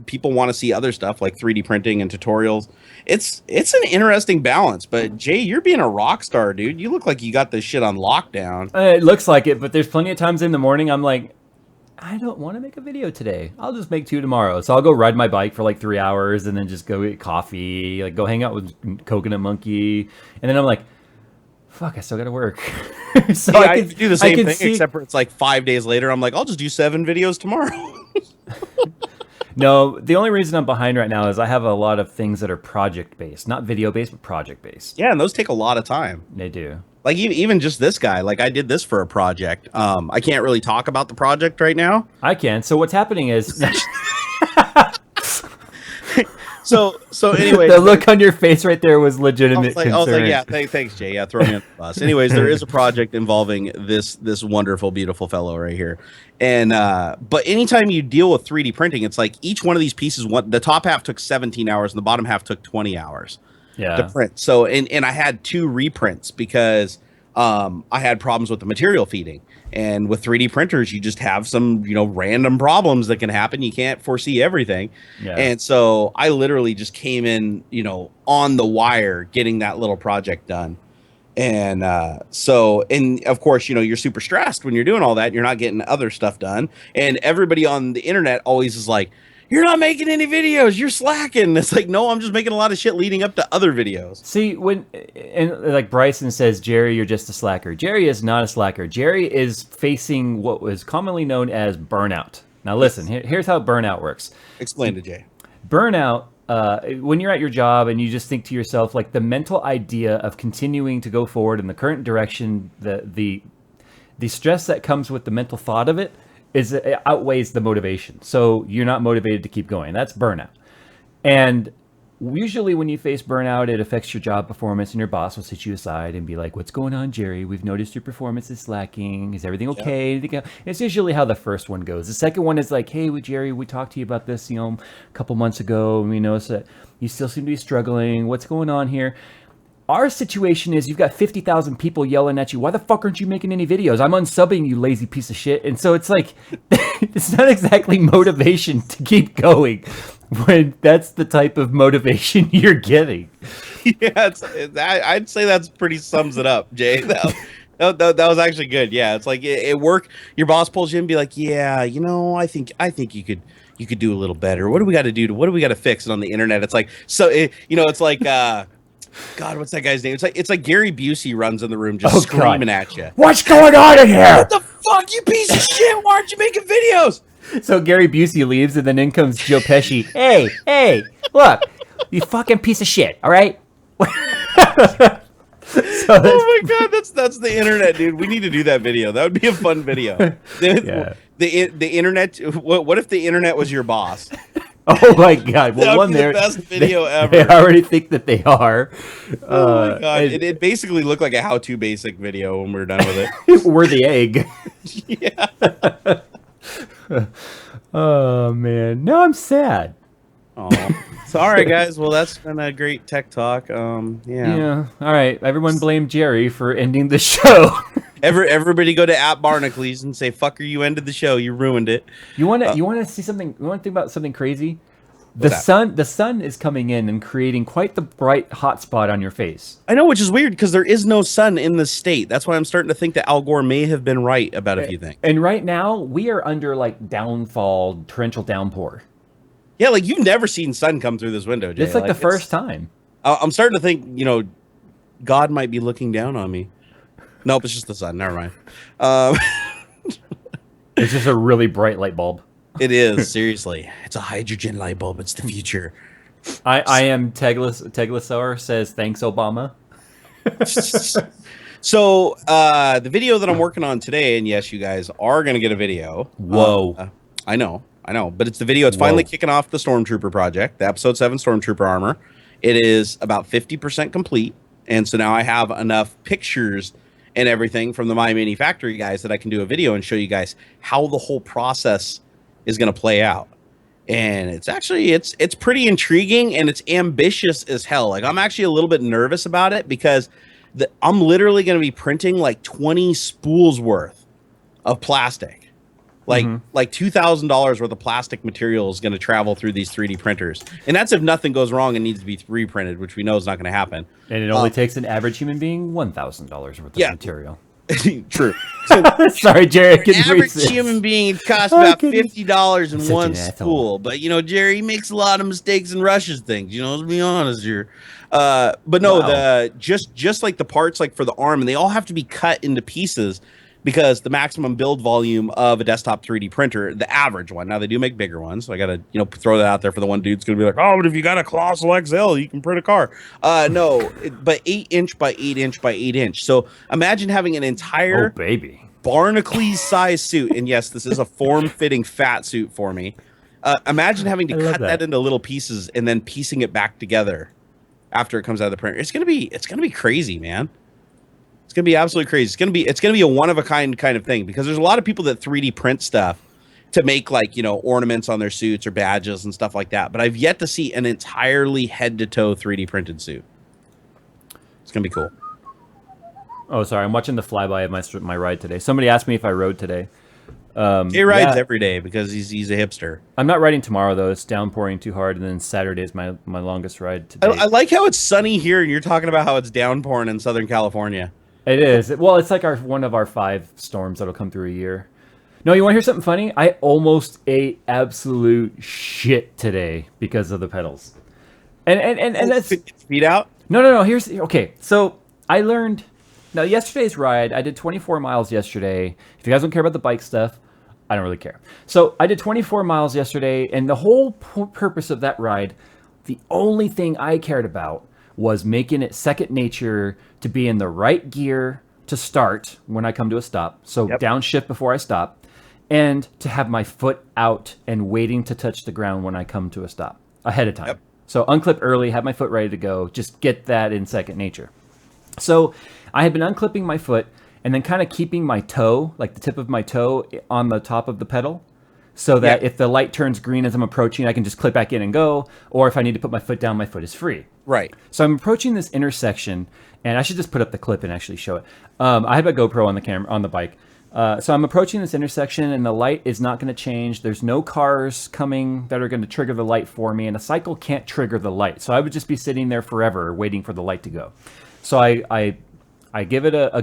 people want to see other stuff like 3D printing and tutorials. It's an interesting balance. But Jay, you're being a rock star, dude. You look like you got this shit on lockdown. It looks like it, but there's plenty of times in the morning I'm like, I don't want to make a video today. I'll just make 2 tomorrow. So I'll go ride my bike for like 3 hours and then just go get coffee, like go hang out with Coconut Monkey. And then I'm like, fuck, I still got to work. So yeah, I can do the same thing, see... except for it's like 5 days later. I'm like, I'll just do 7 videos tomorrow. No, the only reason I'm behind right now is I have a lot of things that are project-based. Not video-based, but project-based. Yeah, and those take a lot of time. They do. Like even just this guy, like I did this for a project. I can't really talk about the project right now. I can. So what's happening is so anyway, the look on your face right there was legitimate I was concern. like, yeah, thanks, Jay. Yeah, throw me on the bus. Anyways, there is a project involving this wonderful, beautiful fellow right here. And but anytime you deal with 3D printing, it's like each one of these pieces, the top half took 17 hours and the bottom half took 20 hours. Yeah. To print. So and I had 2 reprints because I had problems with the material feeding. And with 3D printers, you just have some, random problems that can happen. You can't foresee everything. Yeah. And so I literally just came in, on the wire getting that little project done. And and of course, you're super stressed when you're doing all that. You're not getting other stuff done. And everybody on the internet always is like, you're not making any videos. You're slacking. It's like, no, I'm just making a lot of shit leading up to other videos. See, like Bryson says, Jerry, you're just a slacker. Jerry is not a slacker. Jerry is facing what was commonly known as burnout. Now, listen, here's how burnout works. Explain to Jay. Burnout, when you're at your job and you just think to yourself, like the mental idea of continuing to go forward in the current direction, the stress that comes with the mental thought of it, it outweighs the motivation. So you're not motivated to keep going. That's burnout. And usually when you face burnout, it affects your job performance and your boss will sit you aside and be like, what's going on, Jerry? We've noticed your performance is slacking. Is everything okay? Yep. It's usually how the first one goes. The second one is like, hey, Jerry, we talked to you about this, a couple months ago. And we noticed that you still seem to be struggling. What's going on here? Our situation is you've got 50,000 people yelling at you. Why the fuck aren't you making any videos? I'm unsubbing, you lazy piece of shit. And so it's like, it's not exactly motivation to keep going when that's the type of motivation you're getting. Yeah, I'd say that's pretty sums it up, Jay. That was actually good. Yeah, it's like it worked. Your boss pulls you in and be like, yeah, I think you could do a little better. What do we got to do? What do we got to fix? And on the internet, it's like, so, it's like, God, what's that guy's name? It's like Gary Busey runs in the room just screaming at you. What's going on in here? What the fuck, you piece of shit? Why aren't you making videos? So Gary Busey leaves, and then in comes Joe Pesci. Hey, look, you fucking piece of shit, all right? Oh my god, that's the internet, dude. We need to do that video. That would be a fun video. Yeah. The internet. What if the internet was your boss? Oh my god! Well, That would one be there, the best video ever. They already think that they are. Oh my god! And It basically looked like a how-to basic video when we were done with it. we're the egg. Yeah. Oh man, no, I'm sad. Oh, so all right, guys. Well, that's been a great tech talk. Yeah. All right. Everyone blame Jerry for ending the show. Everybody go to @Barnacles and say, "Fucker, you ended the show. You ruined it." You want to see something? You want to think about something crazy? The sun is coming in and creating quite the bright hot spot on your face. I know, which is weird because there is no sun in the state. That's why I'm starting to think that Al Gore may have been right about a few things. And right now we are under like downfall, torrential downpour. Yeah, like you've never seen sun come through this window, Jay. It's like the first time. I'm starting to think, God might be looking down on me. Nope, it's just the sun. Never mind. It's just a really bright light bulb. It is, seriously. It's a hydrogen light bulb. It's the future. I am Teglasaur says thanks Obama. So the video that I'm working on today, and yes, you guys are going to get a video. Whoa. I know. But it's the video. It's finally kicking off the Stormtrooper project, the Episode 7 Stormtrooper armor. It is about 50% complete. And so now I have enough pictures and everything from the My Mini Factory guys that I can do a video and show you guys how the whole process is going to play out. And it's actually, it's pretty intriguing and it's ambitious as hell. Like I'm actually a little bit nervous about it because I'm literally going to be printing like 20 spools worth of plastic. Like $2,000 worth of plastic material is going to travel through these 3D printers. And that's if nothing goes wrong and needs to be reprinted, which we know is not going to happen. And it only takes an average human being $1,000 worth of material. True. Sorry, Jerry. I couldn't average resist. human being costs about $50 in one spool. But, Jerry makes a lot of mistakes and rushes things. Let's be honest here. But no, just like the parts like for the arm, and they all have to be cut into pieces because the maximum build volume of a desktop 3D printer, the average one, now they do make bigger ones, so I gotta throw that out there for the one dude's gonna be like, oh, but if you got a Colossal XL, you can print a car. But 8-inch by 8-inch by 8-inch. So imagine having an entire Barnacles size suit, and yes, this is a form-fitting fat suit for me. Imagine having to cut that into little pieces and then piecing it back together after it comes out of the printer. It's gonna be crazy, man. It's gonna be absolutely crazy. It's gonna be a one of a kind of thing because there's a lot of people that 3D print stuff to make like ornaments on their suits or badges and stuff like that. But I've yet to see an entirely head to toe 3D printed suit. It's gonna be cool. Oh, sorry, I'm watching the flyby of my ride today. Somebody asked me if I rode today. He rides every day because he's a hipster. I'm not riding tomorrow though. It's downpouring too hard, and then Saturday is my longest ride today. I like how it's sunny here, and you're talking about how it's downpouring in Southern California. It is. Well, it's like one of our 5 storms that'll come through a year. No, you want to hear something funny? I almost ate absolute shit today because of the pedals. And that's feet out. No. Okay. So I learned. Now yesterday's ride, I did 24 miles yesterday. If you guys don't care about the bike stuff, I don't really care. So I did 24 miles yesterday, and the whole purpose of that ride, the only thing I cared about was making it second nature to be in the right gear to start when I come to a stop. So downshift before I stop, and to have my foot out and waiting to touch the ground when I come to a stop ahead of time. Yep. So unclip early, have my foot ready to go, just get that in second nature. So I had been unclipping my foot and then kind of keeping my toe, like the tip of my toe on the top of the pedal, so that if the light turns green as I'm approaching, I can just clip back in and go. Or if I need to put my foot down, my foot is free. Right. So I'm approaching this intersection, and I should just put up the clip and actually show it. I have a GoPro on the camera on the bike. So I'm approaching this intersection, and the light is not going to change. There's no cars coming that are going to trigger the light for me, and a cycle can't trigger the light. So I would just be sitting there forever waiting for the light to go. So I give it a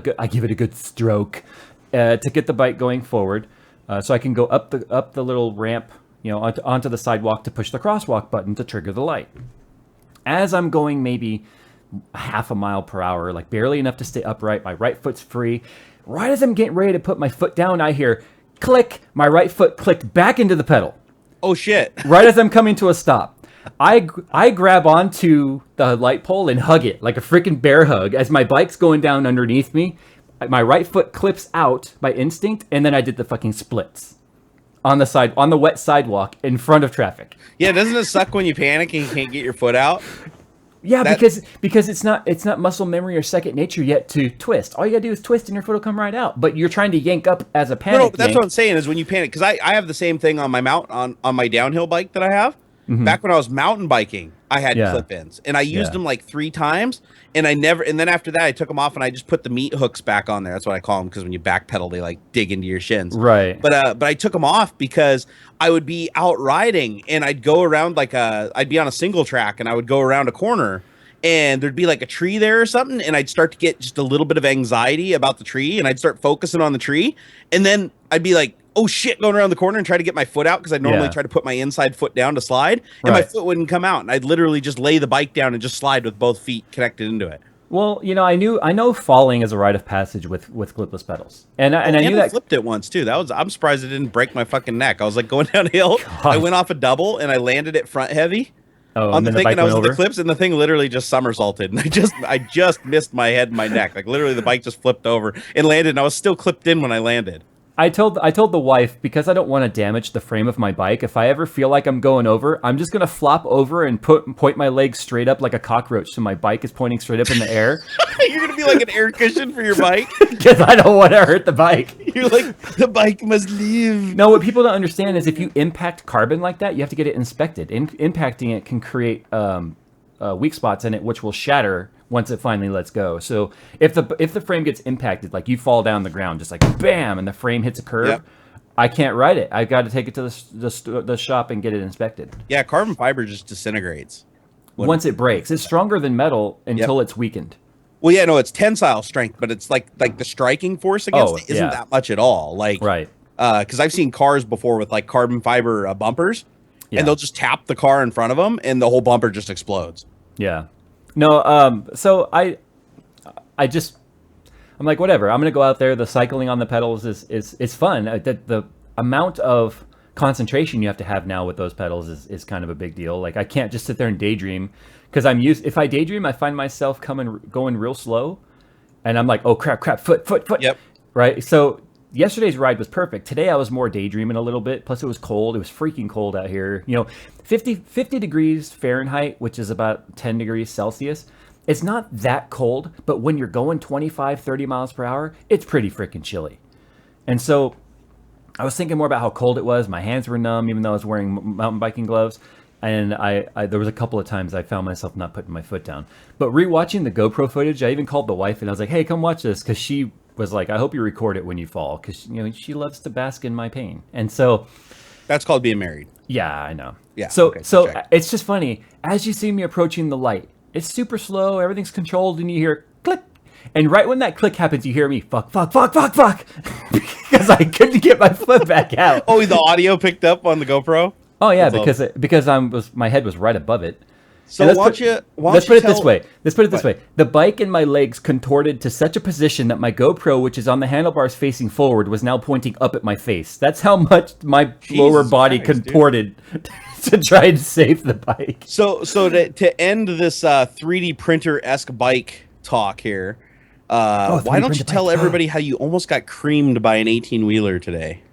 good stroke to get the bike going forward. So I can go up the little ramp, onto the sidewalk to push the crosswalk button to trigger the light. As I'm going maybe half a mile per hour, like barely enough to stay upright, my right foot's free. Right as I'm getting ready to put my foot down, I hear click. My right foot clicked back into the pedal. Oh shit! Right as I'm coming to a stop. I grab onto the light pole and hug it like a freaking bear hug as my bike's going down underneath me. My right foot clips out by instinct, and then I did the fucking splits on the wet sidewalk in front of traffic. Yeah, doesn't it suck when you panic and you can't get your foot out? Yeah, because it's not muscle memory or second nature yet to twist. All you gotta do is twist and your foot will come right out. But you're trying to yank up as a panic. No, that's what I'm saying is when you panic, because I have the same thing on my on my downhill bike that I have. Mm-hmm. Back when I was mountain biking, I had clip-ins, and I used them like 3 times, and then after that I took them off and I just put the meat hooks back on there. That's what I call them, because when you backpedal, they like dig into your shins. Right. But I took them off because I would be out riding and I'd go around I'd be on a single track and I would go around a corner and there'd be like a tree there or something, and I'd start to get just a little bit of anxiety about the tree, and I'd start focusing on the tree, and then I'd be like, oh shit, going around the corner and try to get my foot out, because I'd normally try to put my inside foot down to slide, and my foot wouldn't come out, and I'd literally just lay the bike down and just slide with both feet connected into it. Well, I know falling is a rite of passage with clipless pedals, and I knew that. Flipped it once too. I'm surprised it didn't break my fucking neck. I was like going downhill. God. I went off a double and I landed it front heavy. Oh, on the thing, and I was in the clips, and the thing literally just somersaulted, and I just missed my head and my neck. Like literally, the bike just flipped over and landed, and I was still clipped in when I landed. I told the wife, because I don't want to damage the frame of my bike, if I ever feel like I'm going over, I'm just gonna flop over and point my legs straight up like a cockroach, so my bike is pointing straight up in the air. You're gonna be like an air cushion for your bike, because I don't want to hurt the bike. You're like, the bike must leave. No, what people don't understand is if you impact carbon like that, you have to get it inspected. Impacting it can create weak spots in it, which will shatter once it finally lets go. So if the frame gets impacted, like you fall down the ground, just like bam, and the frame hits a curb, I can't ride it. I've got to take it to the shop and get it inspected. Yeah, carbon fiber just disintegrates once it breaks. It's stronger than metal until it's weakened. Well, yeah, no, it's tensile strength, but it's like the striking force against it isn't that much at all. Like, right? Because I've seen cars before with like carbon fiber bumpers, and they'll just tap the car in front of them, and the whole bumper just explodes. Yeah. No, so I'm like, whatever. I'm gonna go out there. The cycling on the pedals is fun. The amount of concentration you have to have now with those pedals is kind of a big deal. Like I can't just sit there and daydream, because if I daydream, I find myself going real slow, and I'm like, oh crap, foot. Yep. Right. So yesterday's ride was perfect. Today I was more daydreaming a little bit. Plus it was cold. It was freaking cold out here. 50 degrees Fahrenheit, which is about 10 degrees Celsius. It's not that cold, but when you're going 25, 30 miles per hour, it's pretty freaking chilly. And so I was thinking more about how cold it was. My hands were numb, even though I was wearing mountain biking gloves. And there was a couple of times I found myself not putting my foot down. But rewatching the GoPro footage, I even called the wife and I was like, hey, come watch this. Because she was like, I hope you record it when you fall. Because, she loves to bask in my pain. And so... That's called being married. Yeah, I know. Yeah. So it's just funny. As you see me approaching the light, it's super slow. Everything's controlled, and you hear click. And right when that click happens, you hear me fuck, because I couldn't get my foot back out. Oh, the audio picked up on the GoPro. Oh yeah, because my head was right above it. So let's put it this way. The bike and my legs contorted to such a position that my GoPro, which is on the handlebars facing forward, was now pointing up at my face. That's how much my lower body contorted to try and save the bike. So to end this 3D printer-esque bike talk here, why don't you tell everybody how you almost got creamed by an 18-wheeler today?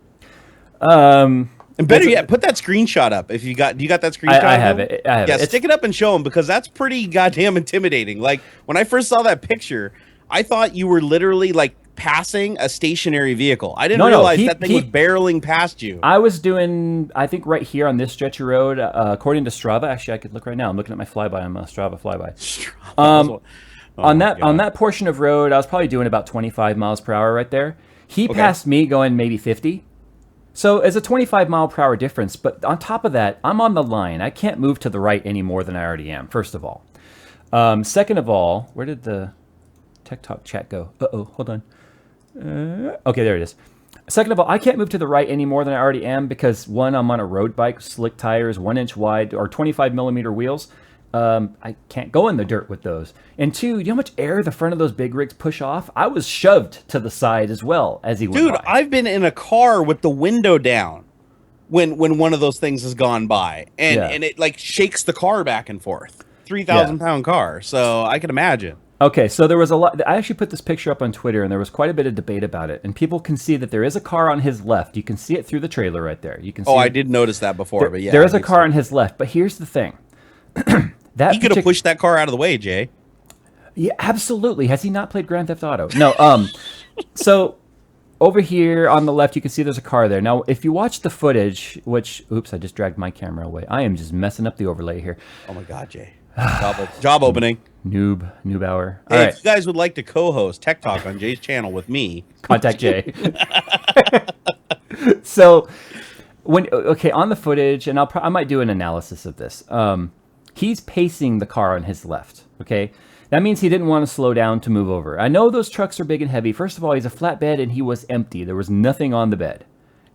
And better yet, put that screenshot up. If you got that screenshot? I have it. Yeah, stick it up and show them, because that's pretty goddamn intimidating. Like when I first saw that picture, I thought you were literally like passing a stationary vehicle. I didn't realize that thing was barreling past you. I was doing, I think, right here on this stretch of road, according to Strava. Actually, I could look right now. I'm looking at my flyby. I'm a Strava flyby. On that portion of road, I was probably doing about 25 miles per hour right there. He passed me going maybe 50. So it's a 25 mile per hour difference, but on top of that, I'm on the line. I can't move to the right any more than I already am, first of all. Second of all, where did the Tech Talk chat go? Uh-oh, hold on. Okay, there it is. Second of all, I can't move to the right any more than I already am because, one, I'm on a road bike, slick tires, 1 inch wide, or 25 millimeter wheels. I can't go in the dirt with those. And two, you know how much air the front of those big rigs push off? I was shoved to the side as well as he went by. I've been in a car with the window down. when one of those things has gone by, and Yeah. and it like shakes the car back and forth. 3,000-pound car. So I can imagine. Okay, so there was a lot. I actually put this picture up on Twitter, and there was quite a bit of debate about it. And people can see that there is a car on his left. You can see it through the trailer right there. You can see. Oh, I did notice that before, but yeah, there is a car on his left. But here's the thing. He could have pushed that car out of the way, Jay. Yeah, absolutely. Has he not played Grand Theft Auto? No. So over here on the left, you can see there's a car there. Now, if you watch the footage, which, oops, I just dragged my camera away. I am just messing up the overlay here. Oh my God, Jay. Job opening. Noob hour. Hey, All right. if you guys would like to co-host Tech Talk on Jay's channel with me, Contact Jay. So, on the footage, and I might do an analysis of this. He's pacing the car on his left. Okay, that means he didn't want to slow down to move over. I know those trucks are big and heavy. First of all, he's a flatbed, and he was empty. There was nothing on the bed.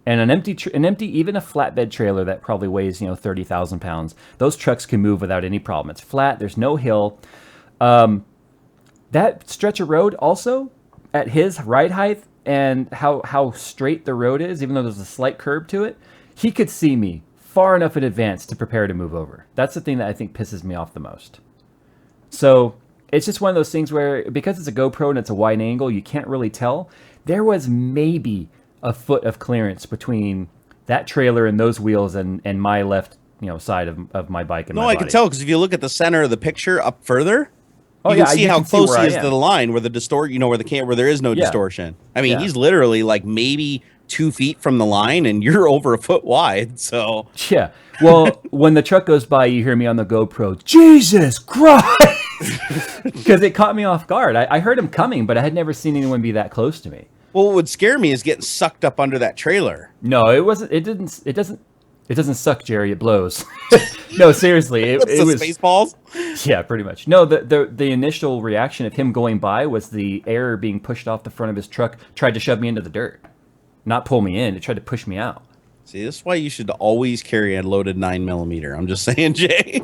And an empty, even a flatbed trailer that probably weighs 30,000 pounds. Those trucks can move without any problem. It's flat. There's no hill. That stretch of road also at his ride height and how straight the road is, even though there's a slight curve to it, he could see me far enough in advance to prepare to move over. That's the thing that I think pisses me off the most. So it's just one of those things where, because it's a GoPro and it's a wide angle, you can't really tell. There was maybe a foot of clearance between that trailer and those wheels and my left side of my bike and my body. I can tell because if you look at the center of the picture up further, you can see how close he is to the line where the where there is no distortion. I mean, he's literally like maybe 2 feet from the line, and you're over a foot wide. So yeah. Well, when the truck goes by, you hear me on the GoPro, Jesus Christ, because it caught me off guard. I heard him coming, but I had never seen anyone be that close to me. Well, what would scare me is getting sucked up under that trailer. No, it wasn't. It doesn't suck, Jerry. It blows. No, seriously. It was Spaceballs. Yeah, pretty much. No, the initial reaction of him going by was the air being pushed off the front of his truck tried to shove me into the dirt, not pull me in. It tried to push me out. See, this is why you should always carry a loaded 9mm. I'm just saying, Jay.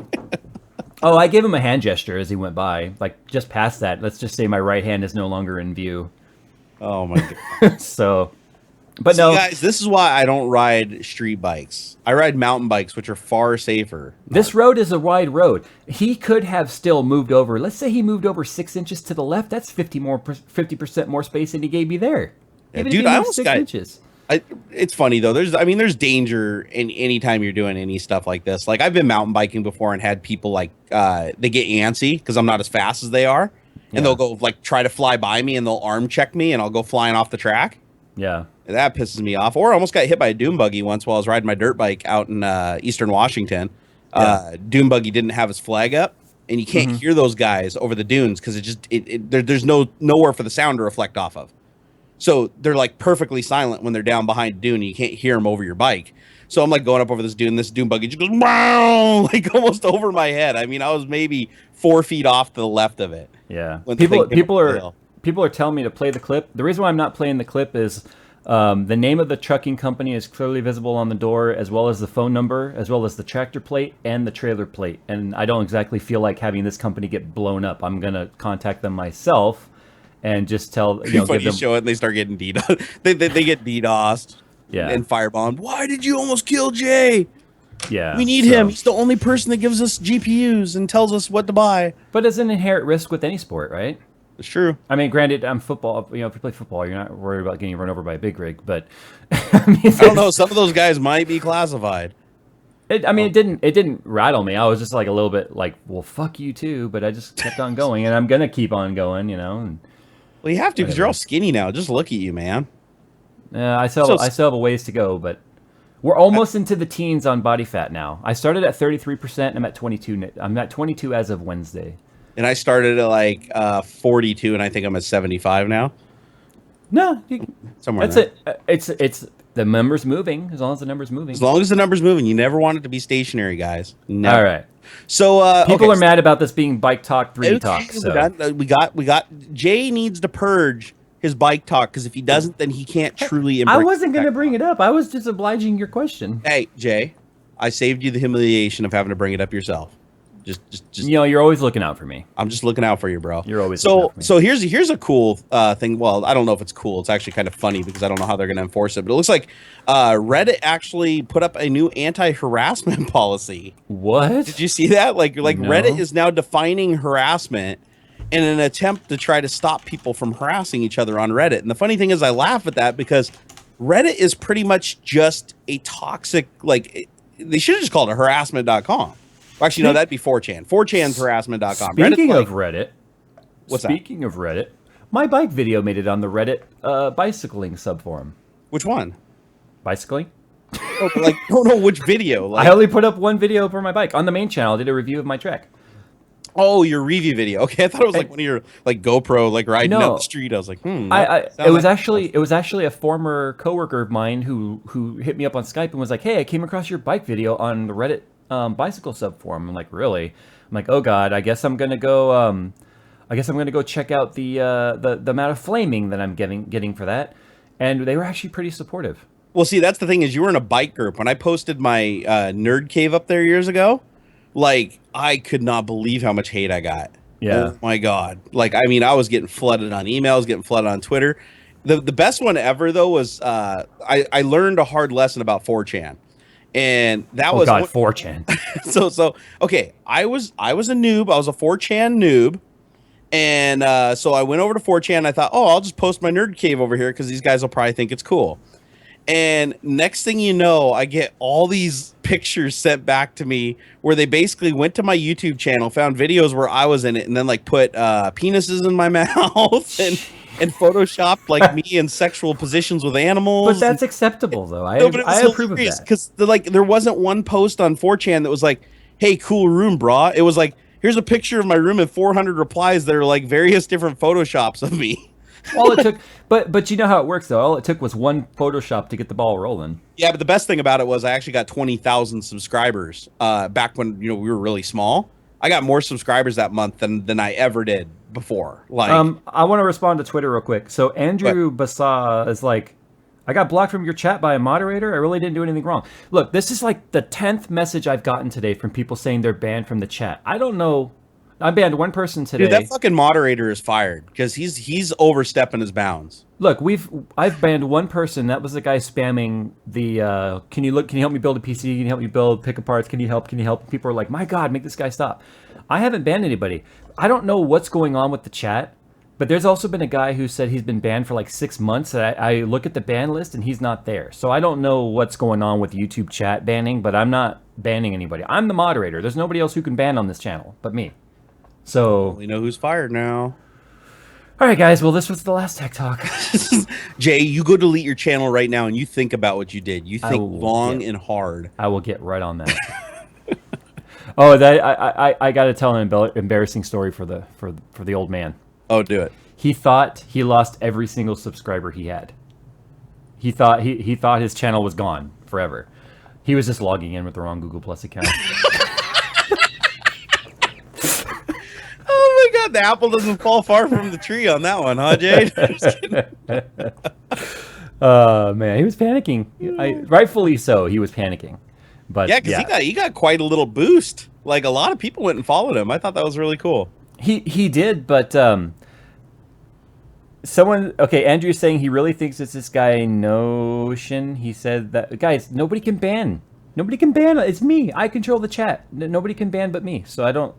Oh, I gave him a hand gesture as he went by, like just past that. Let's just say my right hand is no longer in view. Oh my God. So. But no, guys, this is why I don't ride street bikes. I ride mountain bikes, which are far safer. This road is a wide road. He could have still moved over. Let's say he moved over 6 inches to the left. That's 50% more space than he gave me there. Yeah, dude, I almost 6 inches. It's funny though. There's danger in any time you're doing any stuff like this. Like I've been mountain biking before and had people like they get antsy because I'm not as fast as they are, and they'll go like try to fly by me and they'll arm check me and I'll go flying off the track. Yeah. That pisses me off. Or I almost got hit by a dune buggy once while I was riding my dirt bike out in Eastern Washington. Dune buggy didn't have his flag up, and you can't hear those guys over the dunes because there's nowhere for the sound to reflect off of. So they're like perfectly silent when they're down behind a dune, and you can't hear them over your bike. So I'm like going up over this dune. This dune buggy just goes wow, like almost over my head. I mean, I was maybe 4 feet off to the left of it. Yeah. People are telling me to play the clip. The reason why I'm not playing the clip is. The name of the trucking company is clearly visible on the door, as well as the phone number, as well as the tractor plate and the trailer plate. And I don't exactly feel like having this company get blown up. I'm going to contact them myself and just tell, give them... You show it and they start getting DDoS. they get DDoSed and firebombed. Why did you almost kill Jay? Yeah. We need him. He's the only person that gives us GPUs and tells us what to buy. But it's an inherent risk with any sport, right? It's true. I mean, granted, I'm football. If you play football, you're not worried about getting run over by a big rig. But I don't know. Some of those guys might be classified. It didn't rattle me. I was just like a little bit like, well, fuck you too. But I just kept on going, and I'm gonna keep on going. And, well, you have to because you're all skinny now. Just look at you, man. I still have a ways to go, but we're almost into the teens on body fat now. I started at 33%. I'm at 22. I'm at 22 as of Wednesday. And I started at like 42, and I think I'm at 75 now. No, somewhere. That's it. It's the number's moving. As long as the number's moving. As long as the number's moving, you never want it to be stationary, guys. Never. All right. So people are mad about this being bike talk 3D talk. So. We got. Jay needs to purge his bike talk because if he doesn't, then he can't truly. I wasn't going to bring it up. I was just obliging your question. Hey, Jay, I saved you the humiliation of having to bring it up yourself. Just You're always looking out for me. I'm just looking out for you, bro. You're always looking out for me. So here's a cool thing. Well, I don't know if it's cool. It's actually kind of funny because I don't know how they're going to enforce it. But it looks like Reddit actually put up a new anti-harassment policy. What? Did you see that? Like No. Reddit is now defining harassment in an attempt to try to stop people from harassing each other on Reddit. And the funny thing is, I laugh at that because Reddit is pretty much just a toxic. They should have just called it harassment.com. Actually, no, that'd be 4chan. 4chan's harassment.com. Speaking of Reddit, Speaking of Reddit, my bike video made it on the Reddit bicycling subforum. which one? Bicycling? Oh, but don't know which video. I only put up one video for my bike on the main channel. I did a review of my trek. Oh, your review video. Okay, I thought it was one of your GoPro riding down the street. I was like, it was actually a former coworker of mine who hit me up on Skype and was like, "Hey, I came across your bike video on the Reddit bicycle subforum." I'm like, "Really?" I'm like, "Oh God, I guess I'm gonna go. Check out the amount of flaming that I'm getting for that." And they were actually pretty supportive. Well, see, that's the thing is you were in a bike group. When I posted my nerd cave up there years ago, I could not believe how much hate I got. Yeah. Oh my God. I was getting flooded on emails, getting flooded on Twitter. The best one ever though was I learned a hard lesson about 4chan. And that was 4chan. so okay, I was a noob. I was a 4chan noob. And so I went over to 4chan. I thought, I'll just post my nerd cave over here because these guys will probably think it's cool. And next thing you know, I get all these pictures sent back to me where they basically went to my YouTube channel, found videos where I was in it, and then put penises in my mouth and photoshopped me in sexual positions with animals. But that's acceptable though. I approve of that. Because there wasn't one post on 4chan that was like, "Hey, cool room, brah." It was like, "Here's a picture of my room and 400 replies that are various different photoshops of me." All it took, but you know how it works though. All it took was one Photoshop to get the ball rolling. Yeah, but the best thing about it was I actually got 20,000 subscribers back when we were really small. I got more subscribers that month than I ever did before. I want to respond to Twitter real quick. So Andrew Bassa is like, "I got blocked from your chat by a moderator. I really didn't do anything wrong." Look, this is the 10th message I've gotten today from people saying they're banned from the chat. I don't know. I banned one person today. Dude, that fucking moderator is fired because he's overstepping his bounds. Look, I've banned one person. That was the guy spamming the can you help me build a PC? Can you help me pick apart? Can you help? People are like, "My God, make this guy stop." I haven't banned anybody. I don't know what's going on with the chat, but there's also been a guy who said he's been banned for 6 months. I look at the ban list and he's not there. So I don't know what's going on with YouTube chat banning, but I'm not banning anybody. I'm the moderator. There's nobody else who can ban on this channel but me. So we know who's fired now. All right, guys. Well, this was the last Tech Talk. Jay, you go delete your channel right now and you think about what you did. You think long and hard. I will get right on that. I got to tell an embarrassing story for the old man. Oh, do it. He thought he lost every single subscriber he had. He thought his channel was gone forever. He was just logging in with the wrong Google Plus account. Oh my God, the apple doesn't fall far from the tree on that one, huh, Jade? Man, he was panicking. Rightfully so, he was panicking. But yeah, because he got quite a little boost. A lot of people went and followed him. I thought that was really cool. He did, but Andrew's saying he really thinks it's this guy Notion. He said that, guys, nobody can ban. Nobody can ban. It's me. I control the chat. Nobody can ban but me. So I don't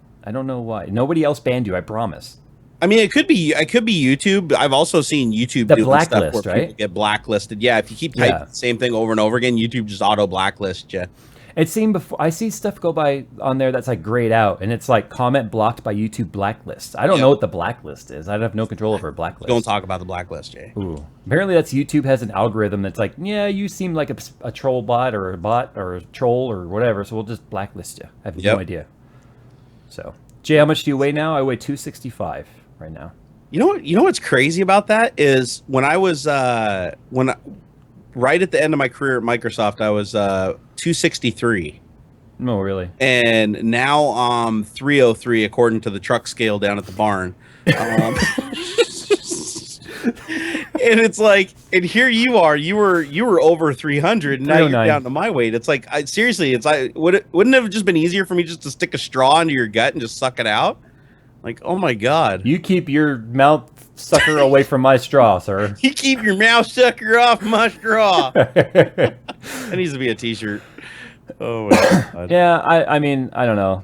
know why. Nobody else banned you, I promise. I mean, it could be YouTube. I've also seen YouTube the doing blacklist, stuff where right? people get blacklisted. Yeah, if you keep typing the same thing over and over again, YouTube just auto blacklists you. It's seen before. I see stuff go by on there that's grayed out, and it's comment blocked by YouTube blacklist. I don't know what the blacklist is. I have no control over a blacklist. Don't talk about the blacklist, Jay. Ooh. Apparently, YouTube has an algorithm that's you seem like a troll bot or a troll or whatever, so we'll just blacklist you. I have no idea. So, Jay, how much do you weigh now? I weigh 265 right now. You know what's crazy about that is when I was right at the end of my career at Microsoft, I was 263. No, really. And now I'm 303 according to the truck scale down at the barn. And it's like, and here you are, you were over 300, and now you're 309. down to my weight. It's like, seriously, it's like, wouldn't it have just been easier for me just to stick a straw into your gut and just suck it out? Like, oh my god, You keep your mouth sucker away from my straw, sir. you keep your mouth sucker off my straw. That needs to be a T-shirt. Oh my god. Yeah, I mean, I don't know.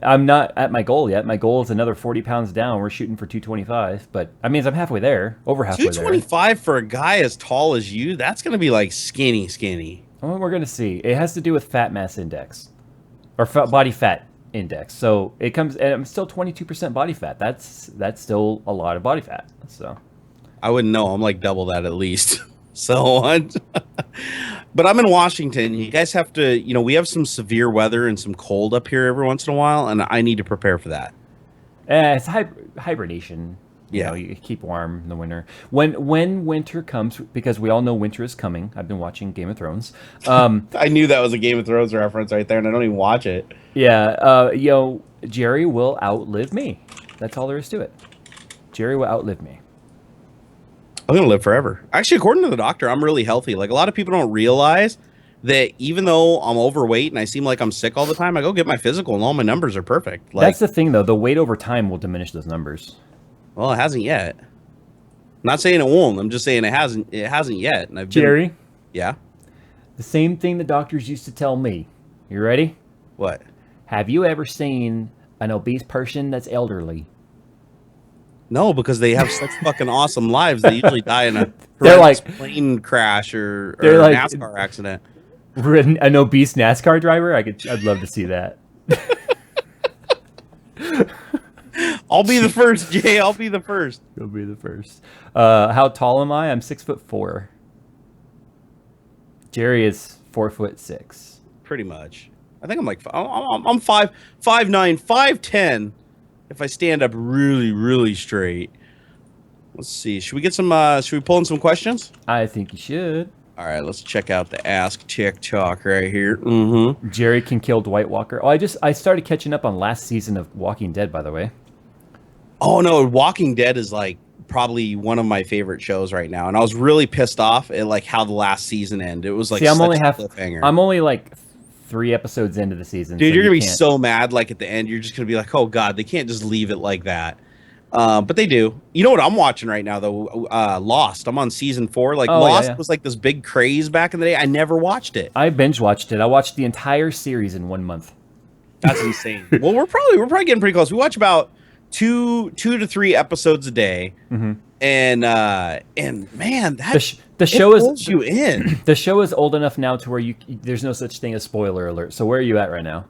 I'm not at my goal yet. My goal is another 40 pounds down. We're shooting for 225, but I mean, I'm halfway there, over halfway there. 225 for a guy as tall as you, that's going to be like skinny. Well, we're gonna see. It has to do with fat mass index, or body fat index. So it comes, and I'm still 22% body fat. That's still a lot of body fat. So I wouldn't know. I'm like double that at least. So, but I'm in Washington. You guys have to, we have some severe weather and some cold up here every once in a while, and I need to prepare for that. it's hibernation. Yeah. You keep warm in the winter. When winter comes, because we all know winter is coming. I've been watching Game of Thrones. I knew that was a Game of Thrones reference right there, and I don't even watch it. Yeah, Jerry will outlive me. That's all there is to it. Jerry will outlive me. I'm going to live forever. Actually, according to the doctor, I'm really healthy. Like, a lot of people don't realize that even though I'm overweight and I seem like I'm sick all the time, I go get my physical and all my numbers are perfect. Like, That's the thing, though. The weight over time will diminish those numbers. well, it hasn't yet. I'm not saying it won't. I'm just saying it hasn't yet. And Jerry, Yeah? the same thing the doctors used to tell me. You ready? What? Have you ever seen an obese person that's elderly? No, because they have such fucking awesome lives. They usually die in a They're horrendous like- plane crash or they're like- NASCAR accident. An obese NASCAR driver? I'd love to see that. I'll be the first, Jay. I'll be the first. You'll be the first. How tall am I? I'm 6'4". Jerry is 4'6". Pretty much. I think I'm like I'm 5'9", 5'10". If I stand up really, really straight. Let's see. Should we get some? Should we pull in some questions? I think you should. All right. Let's check out the Ask TikTok right here. Mm-hmm. Jerry can kill Dwight Walker. Oh, I started catching up on last season of Walking Dead, by the way. Oh no, Walking Dead is like probably one of my favorite shows right now, and I was really pissed off at like how the last season ended. It was like See, I'm such only a cliffhanger. I'm only like 3 episodes into the season. Dude, so you're you gonna be can't- so mad. Like at the end, you're just gonna be like, "Oh God, they can't just leave it like that." But they do. You know what I'm watching right now though? Lost. I'm on season 4. Like Oh, Lost yeah. was like this big craze back in the day. I never watched it. I binge watched it. I watched the entire series in 1 month. That's insane. Well, we're probably getting pretty close. We watch about two to 3 episodes a day, and man, that The show it is pulls you in. the show is old enough now to where there's no such thing as spoiler alert. So where are you at right now?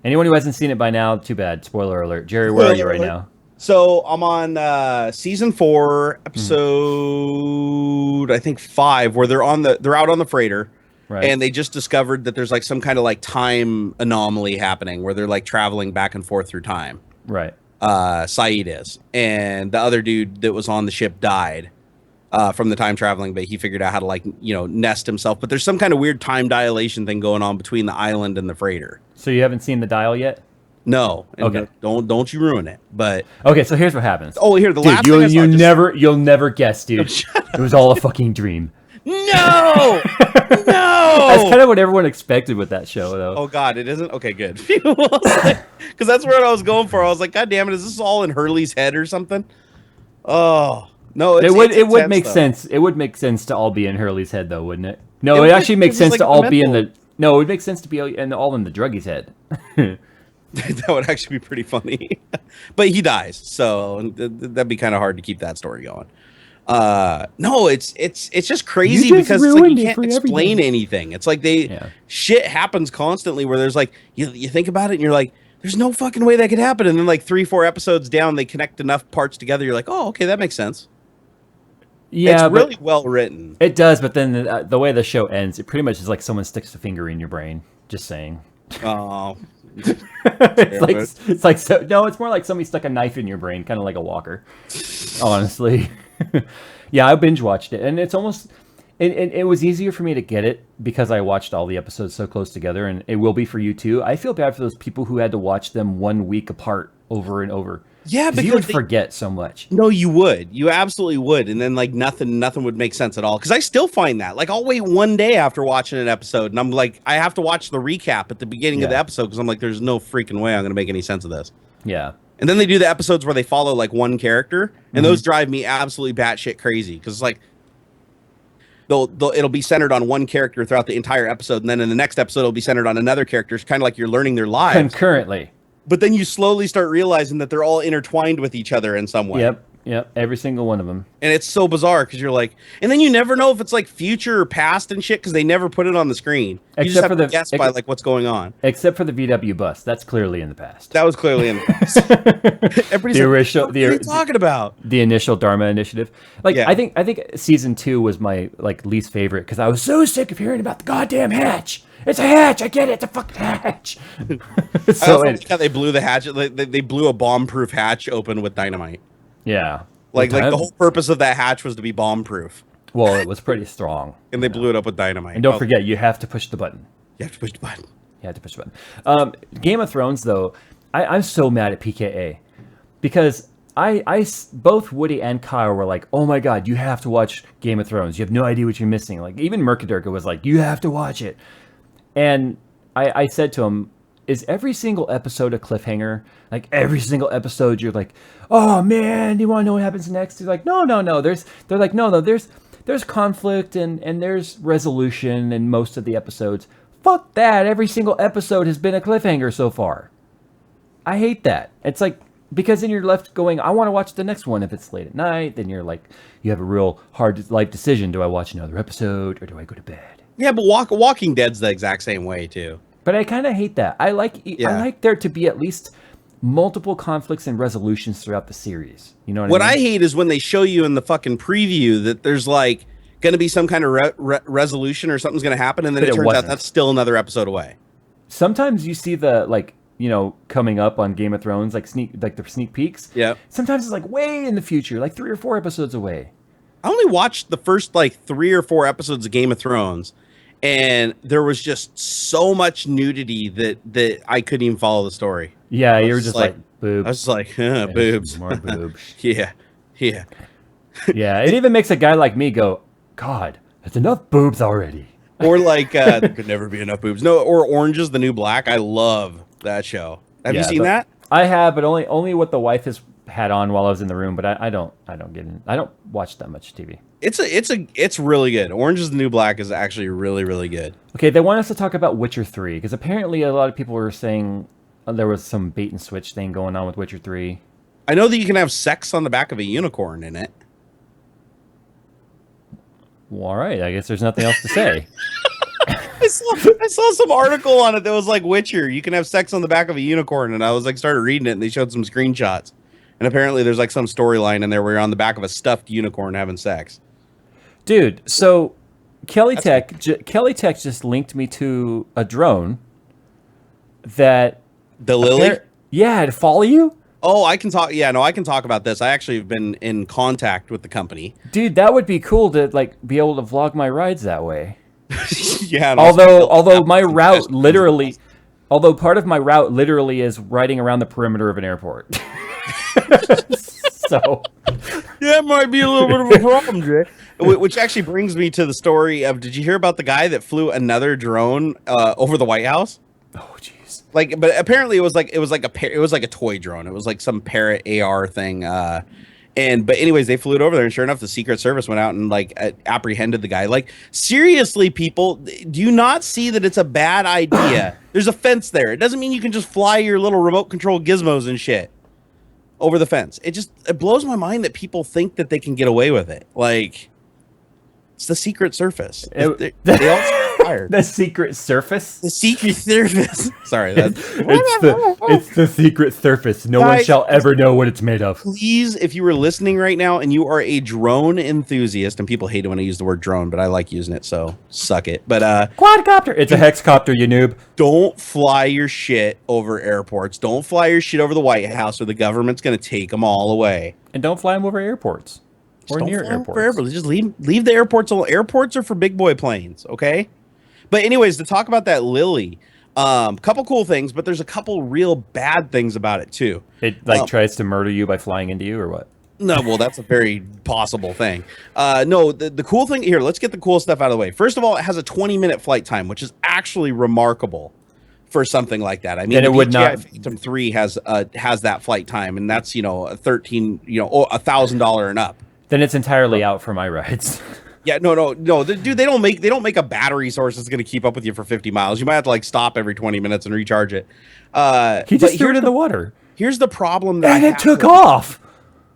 Anyone who hasn't seen it by now, too bad. Spoiler alert. Jerry, where are you right now? So I'm on season 4, episode I think 5, where they're out on the freighter, Right. and they just discovered that there's like some kind of like time anomaly happening where they're like traveling back and forth through time. Right. Saeed is, and the other dude that was on the ship died from the time traveling, but he figured out how to like nest himself. But there's some kind of weird time dilation thing going on between the island and the freighter. So you haven't seen The Dial yet? No, and Okay. don't you ruin it. But Okay, so here's what happens. oh, here the last Dude, thing I saw, you'll never guess, dude. It was all a fucking dream. no. That's kind of what everyone expected with that show, though. Oh God, it isn't. Okay, good. Because that's where I was going for. I was like, God damn it, is this all in Hurley's head or something? Oh no, It would intense, make though. sense. It would make sense to all be in Hurley's head, though, wouldn't it? No, It it would, actually makes because sense it's to like all be in mental. the. No, it would make sense to be all in the druggie's head. That would actually be pretty funny. But he dies, so that'd be kind of hard to keep that story going. No, it's just crazy You just because it's like ruined you it can't for explain everybody. anything. It's like Yeah. shit happens constantly where there's like you think about it and you're like, there's no fucking way that could happen, and then like 3-4 episodes down, they connect enough parts together. You're like, oh, okay, that makes sense. Yeah, It's really well written. it does. But then the way the show ends, it pretty much is like someone sticks a finger in your brain. Just saying. Oh, it's like so. No, it's more like somebody stuck a knife in your brain, kind of like a walker. Honestly, yeah, I binge watched it, and it's almost. It was easier for me to get it because I watched all the episodes so close together, and it will be for you too. I feel bad for those people who had to watch them 1 week apart over and over. Yeah, because you would forget so much. No, you would. You absolutely would. And then like nothing would make sense at all. Because I still find that. Like I'll wait one day after watching an episode and I'm like, I have to watch the recap at the beginning of the episode because I'm like, there's no freaking way I'm gonna make any sense of this. Yeah. And then they do the episodes where they follow like one character, and those drive me absolutely batshit crazy. Because it's like it'll be centered on one character throughout the entire episode, and then in the next episode it'll be centered on another character. It's kind of like you're learning their lives concurrently. But then you slowly start realizing that they're all intertwined with each other in some way. Yep. Every single one of them. And it's so bizarre because you're like, and then you never know if it's like future or past and shit because they never put it on the screen. You just have to guess by like what's going on. Except for the VW bus, that's clearly in the past. That was clearly in the past. Everybody's what are you talking about? The initial Dharma initiative. Like I think season 2 was my like least favorite because I was so sick of hearing about the goddamn hatch. It's a hatch. I get it. It's a fucking hatch. So I like how they blew the hatch. They blew a bomb-proof hatch open with dynamite. Yeah. Like the whole purpose of that hatch was to be bomb-proof. Well, it was pretty strong. And they blew it up with dynamite. And don't forget, you have to push the button. You have to push the button. You have to push the button. Game of Thrones, though, I'm so mad at PKA because both Woody and Kyle were like, "Oh my God, you have to watch Game of Thrones. You have no idea what you're missing." Like even Murkadurka was like, "You have to watch it." And I said to him, is every single episode a cliffhanger? Like every single episode you're like, oh man, do you want to know what happens next? He's like, no. They're like, no, there's conflict and there's resolution in most of the episodes. Fuck that. Every single episode has been a cliffhanger so far. I hate that. It's like, because then you're left going, I want to watch the next one if it's late at night. Then you're like, you have a real hard life decision. Do I watch another episode or do I go to bed? Yeah, but Walking Dead's the exact same way too. But I kind of hate that. I like there to be at least multiple conflicts and resolutions throughout the series. You know what I mean? What I hate is when they show you in the fucking preview that there's like going to be some kind of resolution or something's going to happen, and then it turns out that's still another episode away. Sometimes you see the coming up on Game of Thrones the sneak peeks. Yeah. Sometimes it's like way in the future, like 3 or 4 episodes away. I only watched the first like 3 or 4 episodes of Game of Thrones. And there was just so much nudity that I couldn't even follow the story. Yeah, you were just like boobs. I was like, boobs. More boobs. Yeah. Yeah, it even makes a guy like me go, God, that's enough boobs already. Or like, there could never be enough boobs. No, or Orange is the New Black. I love that show. Have you seen that? I have, but only what the wife has had on while I was in the room. But I don't get in. I don't watch that much TV. It's really good. Orange is the New Black is actually really, really good. Okay, they want us to talk about Witcher 3 because apparently a lot of people were saying there was some bait and switch thing going on with Witcher 3. I know that you can have sex on the back of a unicorn in it. Well, all right, I guess there's nothing else to say. I saw some article on it that was like Witcher, you can have sex on the back of a unicorn, and I was like started reading it and they showed some screenshots. And apparently there's like some storyline in there where you're on the back of a stuffed unicorn having sex. Dude, so Kelly Tech just linked me to a drone that the Lily? To follow you? Oh, I can talk. Yeah, no, I can talk about this. I actually have been in contact with the company. Dude, that would be cool to like be able to vlog my rides that way. Yeah. Although my route literally, part of my route literally is riding around the perimeter of an airport. So that might be a little bit of a problem, Jay. Which actually brings me to the story of, did you hear about the guy that flew another drone over the White House? Oh, jeez. Like, but apparently it was like a toy drone. It was like some Parrot AR thing. But anyways, they flew it over there, and sure enough, the Secret Service went out and like apprehended the guy. Like, seriously, people, do you not see that it's a bad idea? There's a fence there. It doesn't mean you can just fly your little remote control gizmos and shit over the fence. It blows my mind that people think that they can get away with it. Like, it's the Secret Service. They all fired. The Secret Service? The Secret Service. Sorry, it's the Secret Surface. No one shall ever know what it's made of. Please, if you were listening right now and you are a drone enthusiast, and people hate it when I use the word drone, but I like using it, so suck it. But quadcopter. It's a hexcopter, you noob. Don't fly your shit over airports. Don't fly your shit over the White House, or the government's going to take them all away. And don't fly them over airports. Or near airports. Just leave the airports alone. Airports are for big boy planes, okay? But anyways, to talk about that Lily, Couple cool things, but there's a couple real bad things about it too. It like tries to murder you by flying into you, or what? No, well, that's a very possible thing. No, the cool thing here, let's get the cool stuff out of the way. First of all, it has a 20-minute flight time, which is actually remarkable for something like that. I mean, And it would not. Phantom 3 has that flight time, and that's, a $1,000 and up. Then it's entirely out for my rides. Yeah, no. Dude, they don't make a battery source that's going to keep up with you for 50 miles. You might have to like stop every 20 minutes and recharge it. He just threw it in the water. Here's the problem that and it took off.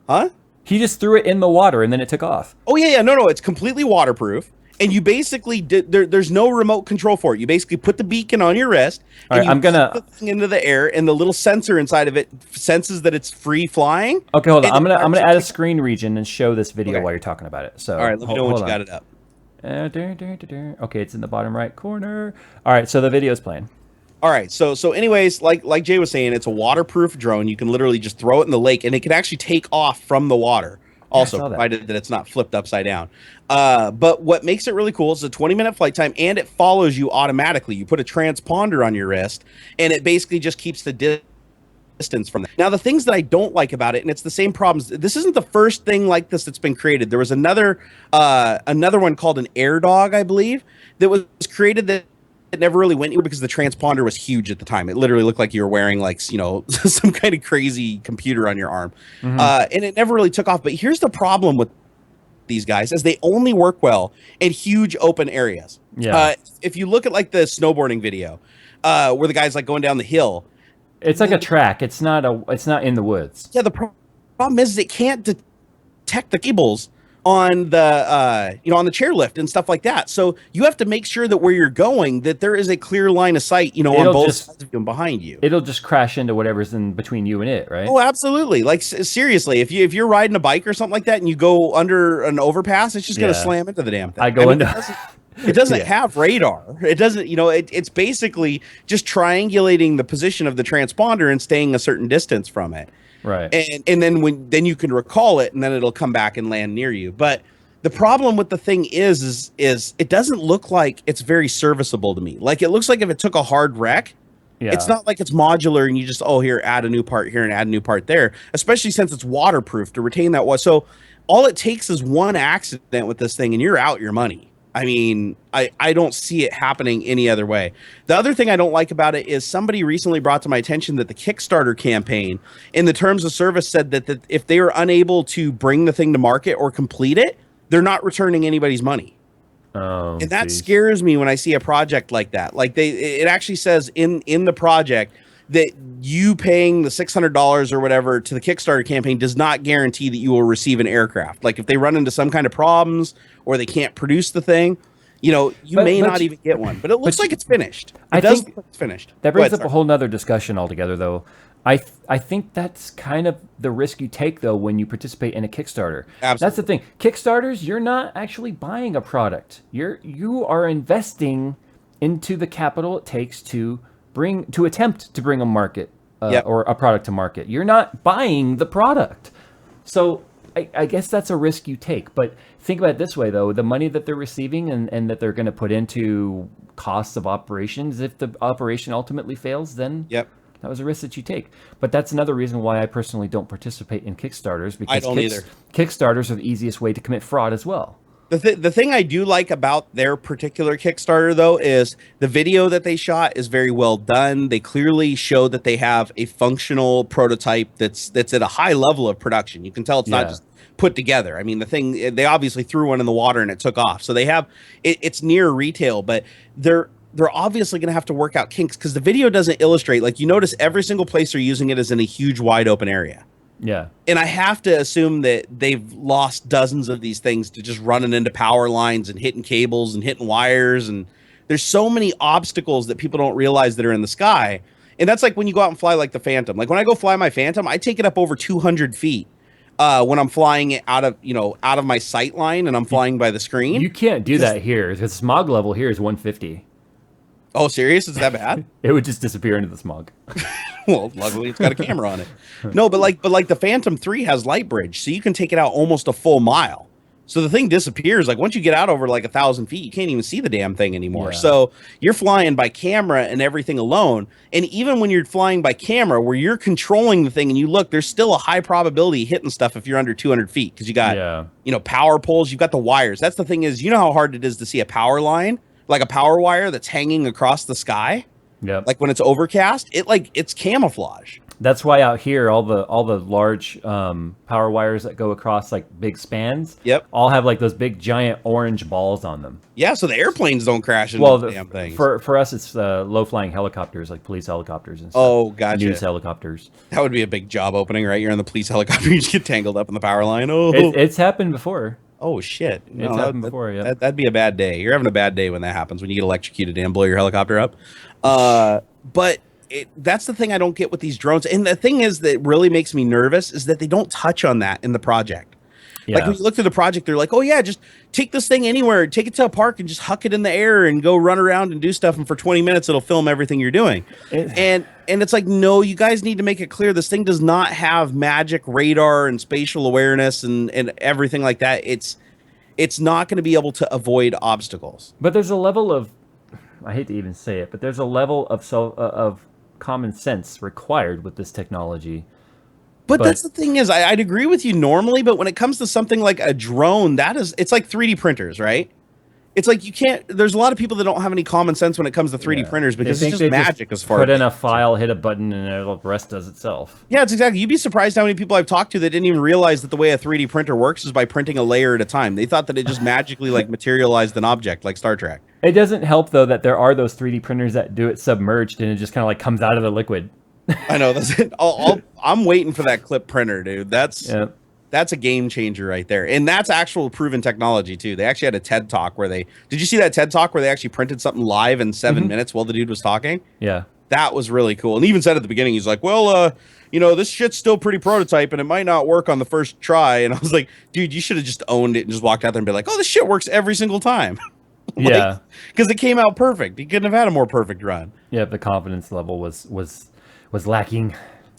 Huh? He just threw it in the water and then it took off. Oh yeah, no, it's completely waterproof. And you basically there's no remote control for it. You basically put the beacon on your wrist, All right, and I'm gonna put the thing into the air, and the little sensor inside of it senses that it's free flying. Okay, hold on. I'm gonna add a screen region and show this video while you're talking about it. So all right, let me know when you got it up. Okay, it's in the bottom right corner. All right, so the video's playing. All right, so anyways, like Jay was saying, it's a waterproof drone. You can literally just throw it in the lake, and it can actually take off from the water. Also, provided that it's not flipped upside down. But what makes it really cool is a 20-minute flight time, and it follows you automatically. You put a transponder on your wrist, and it basically just keeps the distance from that. Now, the things that I don't like about it, and it's the same problems. This isn't the first thing like this that's been created. There was another one called an Air Dog, I believe, that was created that it never really went anywhere because the transponder was huge at the time. It literally looked like you were wearing like, some kind of crazy computer on your arm. And it never really took off. But here's the problem with these guys, is they only work well in huge open areas. Yeah. If you look at like the snowboarding video, where the guy's like going down the hill, it's like a track. It's not in the woods. Yeah. The problem is it can't detect the cables on the on the chairlift and stuff like that. So you have to make sure that where you're going, that there is a clear line of sight, on both sides of you and behind you. It'll just crash into whatever's in between you and it, right? Oh, absolutely. Like seriously, if you're riding a bike or something like that and you go under an overpass, it's just gonna slam into the damn thing. It doesn't have radar. It doesn't, it's basically just triangulating the position of the transponder and staying a certain distance from it. Right. And then you can recall it, and then it'll come back and land near you. But the problem with the thing is it doesn't look like it's very serviceable to me. Like, it looks like if it took a hard wreck, it's not like it's modular and you just, here, add a new part here and add a new part there, especially since it's waterproof to retain that. So all it takes is one accident with this thing and you're out your money. I mean, I don't see it happening any other way. The other thing I don't like about it is somebody recently brought to my attention that the Kickstarter campaign, in the terms of service, said that if they are unable to bring the thing to market or complete it, they're not returning anybody's money. Oh, and that scares me when I see a project like that. Like it actually says in the project that you paying the $600 or whatever to the Kickstarter campaign does not guarantee that you will receive an aircraft. Like, if they run into some kind of problems or they can't produce the thing, you may not even get one. But it looks like it's finished. It does look like it's finished. That brings up a whole nother discussion altogether, though. I think that's kind of the risk you take, though, when you participate in a Kickstarter. Absolutely. That's the thing. Kickstarters, you're not actually buying a product. You are investing into the capital it takes to attempt to bring a market or a product to market. You're not buying the product. So I guess that's a risk you take. But think about it this way, though. The money that they're receiving and that they're going to put into costs of operations, if the operation ultimately fails, then that was a risk that you take. But that's another reason why I personally don't participate in Kickstarters, because I don't either. Kickstarters are the easiest way to commit fraud as well. The thing I do like about their particular Kickstarter, though, is the video that they shot is very well done. They clearly show that they have a functional prototype that's at a high level of production. You can tell it's not just put together. I mean, the thing, they obviously threw one in the water and it took off. So they have it's near retail, but they're obviously going to have to work out kinks, because the video doesn't illustrate. Like, you notice every single place they're using it is in a huge wide open area. Yeah. And I have to assume that they've lost dozens of these things to just running into power lines and hitting cables and hitting wires. And there's so many obstacles that people don't realize that are in the sky. And that's like when you go out and fly like the Phantom. Like, when I go fly my Phantom, I take it up over 200 feet when I'm flying it out of my sight line and I'm flying by the screen. You can't do that here. The smog level here is 150. Oh, serious? Is that bad? It would just disappear into the smog. Well, luckily it's got a camera on it. No, but like the Phantom 3 has light bridge, so you can take it out almost a full mile So the thing disappears. Like once you get out over like 1,000 feet, you can't even see the damn thing anymore. Yeah. So you're flying by camera and everything alone. And even when you're flying by camera, where you're controlling the thing and you look, there's still a high probability of hitting stuff if you're under 200 feet because you got, Yeah. power poles. You've got the wires. That's the thing is, you know how hard it is to see a power line, like a power wire that's hanging across the sky, Yep. like when it's overcast. It's camouflage. That's why out here, all the large power wires that go across like big spans, Yep. all have like those big giant orange balls on them. Yeah, so the airplanes don't crash into Well, the damn things. for us, it's low flying helicopters, like police helicopters and stuff. Oh, gotcha. News helicopters. That would be a big job opening, right? You're in the police helicopter, you just get tangled up in the power line. Oh, It's happened before. oh shit! It's happened before. Yeah. That'd be a bad day. You're having a bad day when that happens. When you get electrocuted and blow your helicopter up. But that's the thing I don't get with these drones. And the thing is that really makes me nervous is that they don't touch on that in the project. Yeah. Like when you look through the project, they're like, "Oh yeah, just take this thing anywhere, take it to a park, and just huck it in the air and go run around and do stuff. And for 20 minutes, it'll film everything you're doing." And it's like, no, you guys need to make it clear this thing does not have magic radar and spatial awareness and everything like that. It's not going to be able to avoid obstacles. But there's a level of, I hate to even say it, but there's a level of common sense required with this technology. But that's the thing is, I'd agree with you normally, but when it comes to something like a drone, it's like 3D printers, right? It's like you can't. There's a lot of people that don't have any common sense when it comes to 3D printers because it's just magic as far as put in a file, hit a button, and the rest does itself. Yeah, it's exactly. You'd be surprised how many people I've talked to that didn't even realize that the way a 3D printer works is by printing a layer at a time. They thought that it just magically like materialized an object like Star Trek. It doesn't help though that there are those 3D printers that do it submerged and it just kind of like comes out of the liquid. I know. That's it. I'm waiting for that clip printer, dude. That's a game changer right there. And that's actual proven technology too. They actually had a TED talk where did you see that TED talk where they actually printed something live in 7 minutes while the dude was talking? Yeah. That was really cool. And he even said at the beginning, he's like, well, this shit's still pretty prototype and it might not work on the first try. And I was like, dude, you should have just owned it and just walked out there and be like, oh, this shit works every single time. Yeah. Because it came out perfect. He couldn't have had a more perfect run. Yeah, the confidence level was lacking.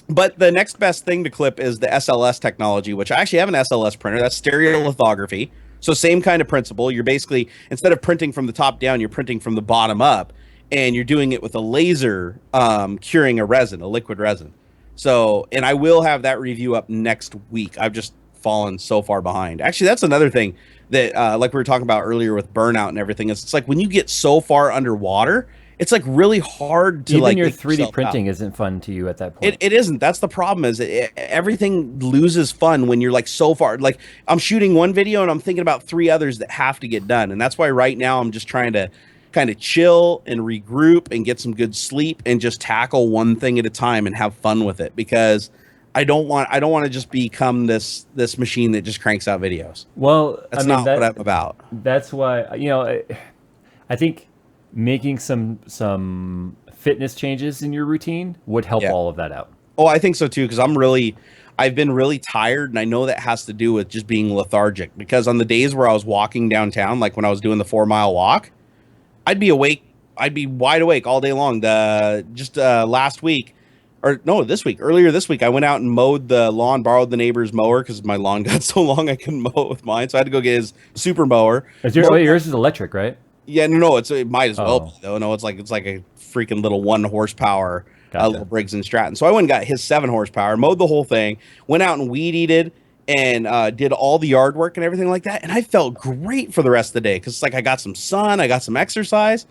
But the next best thing to clip is the SLS technology, which I actually have an SLS printer. That's stereolithography. So same kind of principle. You're basically, instead of printing from the top down, you're printing from the bottom up. And you're doing it with a laser curing a resin, a liquid resin. So, and I will have that review up next week. I've just fallen so far behind. Actually, that's another thing that, like we were talking about earlier with burnout and everything. It's like when you get so far underwater, it's like really hard to even like your 3D printing isn't fun to you at that point. It isn't. That's the problem. Is everything loses fun when you're like so far. Like I'm shooting one video and I'm thinking about 3 others that have to get done, and that's why right now I'm just trying to kind of chill and regroup and get some good sleep and just tackle one thing at a time and have fun with it because I don't want to just become this machine that just cranks out videos. Well, that's not what I'm about. That's why I think making some fitness changes in your routine would help all of that out. Oh, I think so too, because I've been really tired, and I know that has to do with just being lethargic, because on the days where I was walking downtown, like when I was doing the 4-mile walk, I'd be awake. I'd be wide awake all day long. Last week, earlier this week, I went out and mowed the lawn, borrowed the neighbor's mower because my lawn got so long I couldn't mow it with mine. So I had to go get his super mower. Yours is electric, right? Yeah, no, it might as well be, though. No, it's like a freaking little 1 horsepower little Briggs and Stratton. So I went and got his 7 horsepower, mowed the whole thing, went out and weed eated, and did all the yard work and everything like that. And I felt great for the rest of the day because it's like I got some sun, I got some exercise.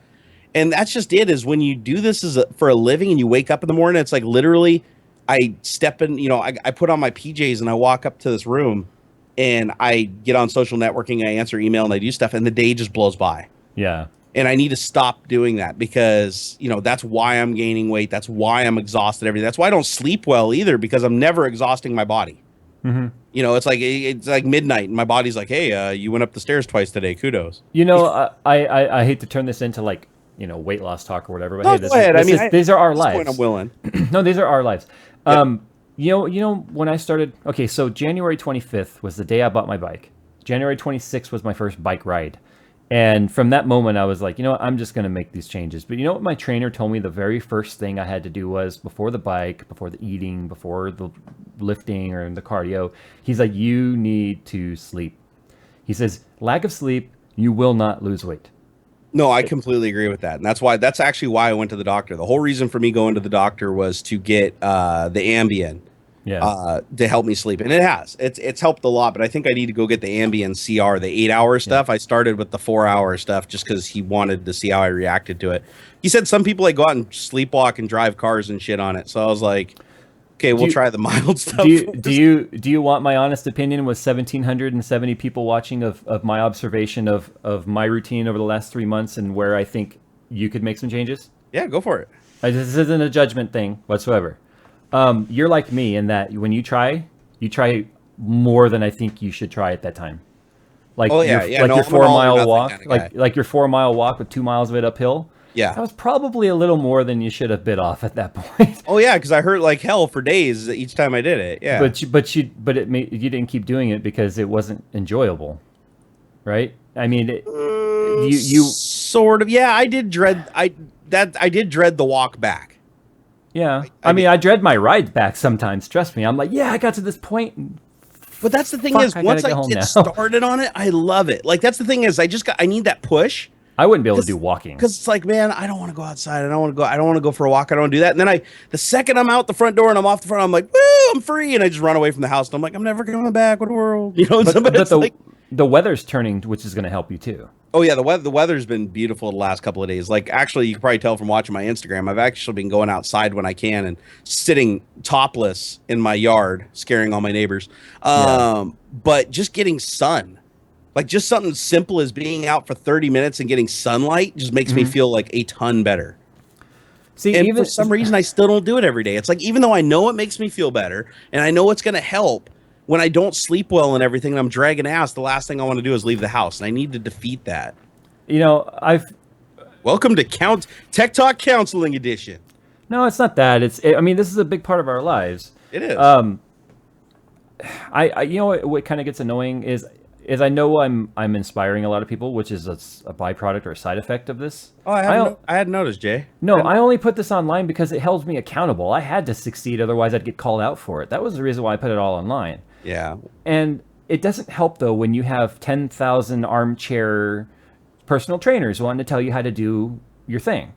And that's just it, is when you do this for a living and you wake up in the morning, it's like literally I step in, I put on my PJs and I walk up to this room and I get on social networking, I answer email, and I do stuff, and the day just blows by. Yeah. And I need to stop doing that because, that's why I'm gaining weight. That's why I'm exhausted every day. That's why I don't sleep well either, because I'm never exhausting my body. Mm-hmm. It's like midnight and my body's like, hey, you went up the stairs twice today. Kudos. I hate to turn this into like, weight loss talk or whatever, but go ahead. These are our lives. Point I'm willing. No, these are our lives. Yep. When I started, okay, so January 25th was the day I bought my bike. January 26th was my first bike ride. And from that moment, I was like, I'm just going to make these changes. But you know what my trainer told me the very first thing I had to do was, before the bike, before the eating, before the lifting or the cardio, he's like, you need to sleep. He says, lack of sleep, you will not lose weight. No, I completely agree with that. And that's actually why I went to the doctor. The whole reason for me going to the doctor was to get the Ambien to help me sleep. And it's helped a lot, but I think I need to go get the Ambien CR, the 8-hour stuff. I started with the 4-hour stuff just because he wanted to see how I reacted to it. He said some people like go out and sleepwalk and drive cars and shit on it. So I was like, okay, we'll try the mild stuff. Do you want my honest opinion? With 1,770 people watching of my observation of my routine over the last 3 months and where I think you could make some changes? Yeah, go for it. This isn't a judgment thing whatsoever. You're like me in that when you try more than I think you should try at that time. Like your 4 mile walk, kind of like your 4 mile walk with 2 miles of it uphill. Yeah, that was probably a little more than you should have bit off at that point. Oh yeah, because I hurt like hell for days each time I did it. Yeah, you didn't keep doing it because it wasn't enjoyable, right? I mean, you sort of. Yeah, I did dread. I did dread the walk back. Yeah, I dread my ride back sometimes. Trust me, I'm like, yeah, I got to this point. But that's the thing is, once I get started on it, I love it. Like that's the thing is, I need that push. I wouldn't be able to do walking because it's like, man, I don't want to go outside. I don't want to go for a walk. I don't want to do that. And then the second I'm out the front door and I'm off the front, I'm like, woo, I'm free, and I just run away from the house. And I'm like, I'm never coming back. What a world, you know? But the weather's turning, which is going to help you too. Oh yeah, the weather's been beautiful the last couple of days. Like actually, you can probably tell from watching my Instagram, I've actually been going outside when I can and sitting topless in my yard, scaring all my neighbors. But just getting sun. Like just something simple as being out for 30 minutes and getting sunlight just makes me feel like a ton better. See, and for some reason I still don't do it every day. It's like, even though I know it makes me feel better and I know it's going to help, when I don't sleep well and everything and I'm dragging ass, the last thing I want to do is leave the house. And I need to defeat that. You know, welcome to Tech Talk Counseling Edition. No, it's not that. I mean, this is a big part of our lives. It is. You know what kind of gets annoying is I know I'm inspiring a lot of people, which is a byproduct or a side effect of this. Oh, I hadn't noticed, Jay. No, I only put this online because it held me accountable. I had to succeed, otherwise I'd get called out for it. That was the reason why I put it all online. Yeah. And it doesn't help, though, when you have 10,000 armchair personal trainers wanting to tell you how to do your thing.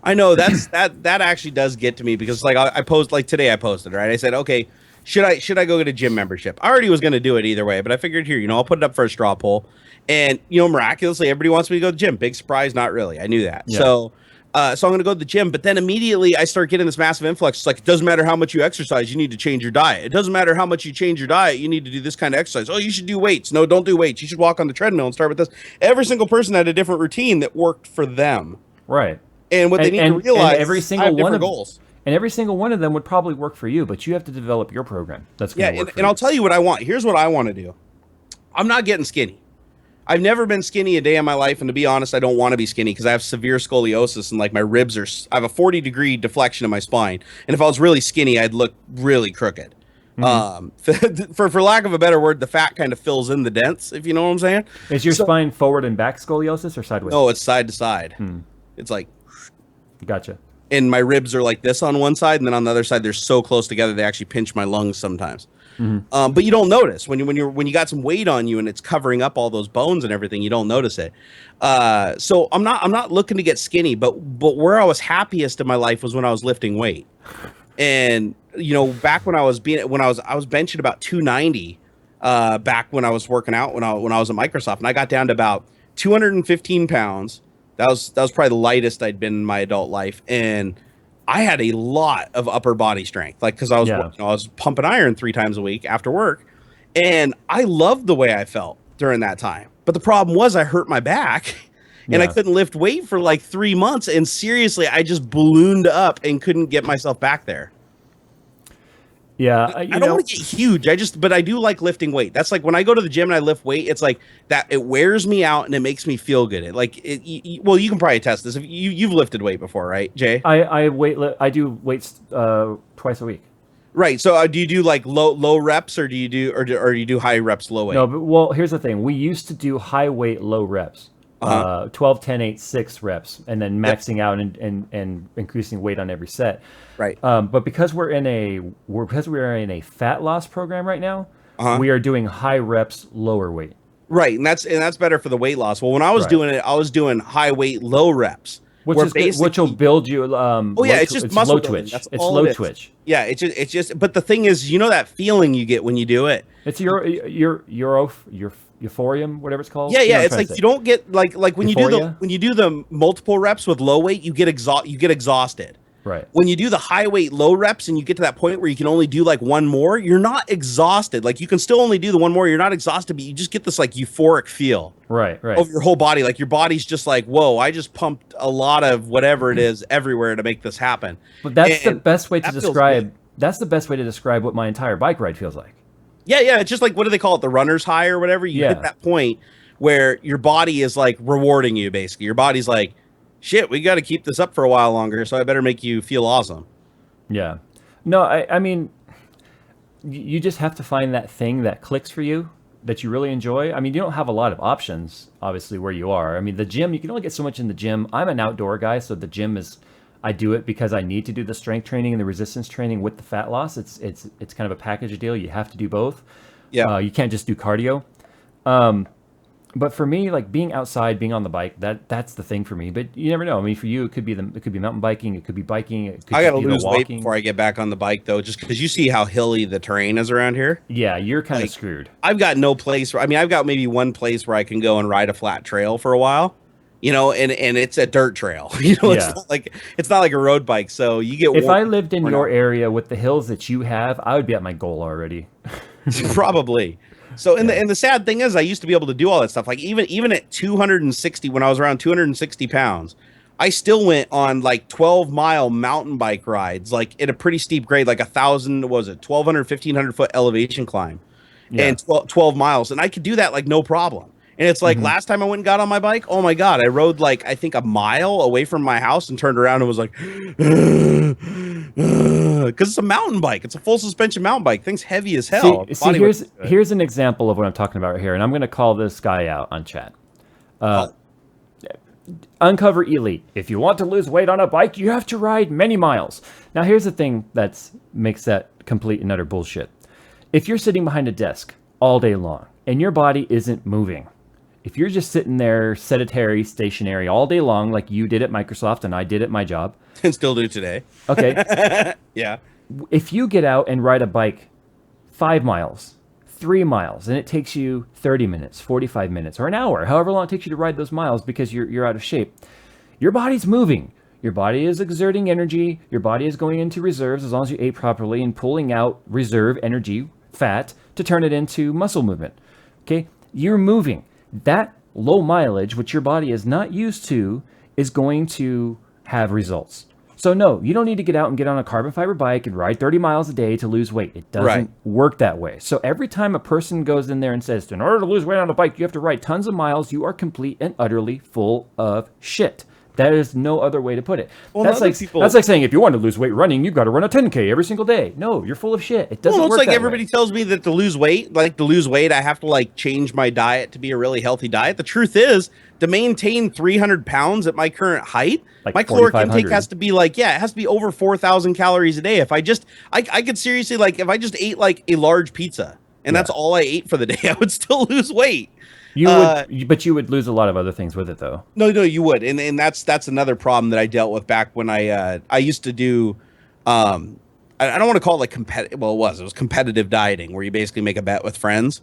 I know that actually does get to me because like I post like today I posted, right? I said, okay, should I go get a gym membership? I already was going to do it either way, but I figured here, I'll put it up for a straw poll. And, miraculously, everybody wants me to go to the gym. Big surprise, not really. I knew that. Yeah. So I'm going to go to the gym. But then immediately I start getting this massive influx. It's like, it doesn't matter how much you exercise, you need to change your diet. It doesn't matter how much you change your diet, you need to do this kind of exercise. Oh, you should do weights. No, don't do weights. You should walk on the treadmill and start with this. Every single person had a different routine that worked for them. Right. And what they need to realize is every single one of goals. And every single one of them would probably work for you, but you have to develop your program. That's going to work for you. I'll tell you what I want. Here's what I want to do. I'm not getting skinny. I've never been skinny a day in my life, and to be honest, I don't want to be skinny because I have severe scoliosis and like my ribs I have a 40-degree deflection in my spine, and if I was really skinny, I'd look really crooked. For lack of a better word, the fat kind of fills in the dents, if you know what I'm saying. Is your spine forward and back scoliosis or sideways? No, it's side to side. It's like, gotcha. And my ribs are like this on one side, and then on the other side, they're so close together they actually pinch my lungs sometimes. But you don't notice when you got some weight on you and it's covering up all those bones and everything. You don't notice it. So I'm not looking to get skinny, but where I was happiest in my life was when I was lifting weight. And back when I was benching about 290. Back when I was working out when I was at Microsoft, and I got down to about 215 pounds. That was probably the lightest I'd been in my adult life, and I had a lot of upper body strength, like because I was pumping iron 3 times a week after work, and I loved the way I felt during that time. But the problem was I hurt my back, and I couldn't lift weight for like 3 months, and seriously, I just ballooned up and couldn't get myself back there. Yeah, I don't want to get huge. But I do like lifting weight. That's like when I go to the gym and I lift weight, it's like that. It wears me out and it makes me feel good. Well, you can probably test this. If you've lifted weight before, right, Jay? I do weights twice a week. Right. So do you do like low reps, or do you do high reps, low weight? No, but here's the thing. We used to do high weight, low reps. 12, 10, 8, 6 reps, and then maxing out and increasing weight on every set. Right. But because we're in a fat loss program right now, we are doing high reps, lower weight. Right, and that's better for the weight loss. Well, when I was Right. doing it, I was doing high weight, low reps, Which where is good, which will basically, build you. oh yeah, it's just muscle low building. twitch. That's It's all low it is. twitch. Yeah, it's just. But the thing is, you know that feeling you get when you do it. It's your euphorium, whatever it's called. Yeah, You know yeah. what I'm It's trying to like say. you don't get like when Euphoria? you do the multiple reps with low weight, you get exhausted. Right. When you do the high weight low reps and you get to that point where you can only do like one more, you're not exhausted. Like you can still only do the one more, you're not exhausted, but you just get this like euphoric feel Right. Right. over your whole body. Like your body's just like, whoa, I just pumped a lot of whatever it is everywhere to make this happen. But that's the And best way to that feels describe. good. That's the best way to describe what my entire bike ride feels like. Yeah, yeah. It's just like, what do they call it? The runner's high or whatever. You Yeah. hit that point where your body is like rewarding you, basically. Your body's like, shit, we got to keep this up for a while longer, so I better make you feel awesome. Yeah. No, I mean, you just have to find that thing that clicks for you that you really enjoy. I mean, you don't have a lot of options, obviously, where you are. I mean, the gym, you can only get so much in the gym. I'm an outdoor guy, so the gym is, I do it because I need to do the strength training and the resistance training with the fat loss. It's kind of a package deal. You have to do both. Yeah. You can't just do cardio. But for me, like being outside, being on the bike, that's the thing for me. But you never know. I mean, for you, it could be mountain biking, it could be biking, it could I got to just be the lose weight walking. before I get back on the bike, though, just because you see how hilly the terrain is around here. Yeah, you're kind of Like, screwed. I've got no place where, I mean, I've got maybe one place where I can go and ride a flat trail for a while, you know, and it's a dirt trail. You know, Yeah. it's not like a road bike. So you get If worn I lived in out. your area with the hills that you have, I would be at my goal already. Probably. So and the sad thing is, I used to be able to do all that stuff. Like even at 260, when I was around 260 pounds, I still went on like 12-mile mountain bike rides, like at a pretty steep grade, like 1,000, what was it, 1,200, 1,500 foot elevation climb, Yeah. and 12 miles, and I could do that like no problem. And it's like last time I went and got on my bike, oh my God, I rode like I think a mile away from my house and turned around and was like, because it's a mountain bike, it's a full suspension mountain bike, thing's heavy as hell. See, Body weight- here's an example of what I'm talking about right here, and I'm going to call this guy out on chat. Uncover Elite. If you want to lose weight on a bike, you have to ride many miles. Now, here's the thing that makes that complete and utter bullshit. If you're sitting behind a desk all day long and your body isn't moving, if you're just sitting there sedentary, stationary all day long, like you did at Microsoft and I did at my job, and still do today. okay, Yeah. if you get out and ride a bike 5 miles, 3 miles, and it takes you 30 minutes, 45 minutes, or an hour, however long it takes you to ride those miles because you're out of shape, your body's moving. Your body is exerting energy. Your body is going into reserves as long as you ate properly and pulling out reserve energy, fat, to turn it into muscle movement. Okay? You're moving. That low mileage, which your body is not used to, is going to have results. So no, you don't need to get out and get on a carbon fiber bike and ride 30 miles a day to lose weight. It doesn't Right. work that way. So every time a person goes in there and says, in order to lose weight on a bike, you have to ride tons of miles, you are complete and utterly full of shit. That is no other way to put it. Well, that's other like people- that's like saying if you want to lose weight running, you've got to run a 10K every single day. No, you're full of shit. It doesn't Well, it's work like that everybody way. tells me that to lose weight, I have to like change my diet to be a really healthy diet. The truth is, to maintain 300 pounds at my current height, Like my caloric intake 4,500. has to be like, yeah, it has to be over 4,000 calories a day. If I just, I could seriously, like, if I just ate like a large pizza and that's all I ate for the day, I would still lose weight. You would, but you would lose a lot of other things with it, though. No, you would, and that's another problem that I dealt with back when I used to do. I don't want to call it like competitive. Well, it was competitive dieting, where you basically make a bet with friends.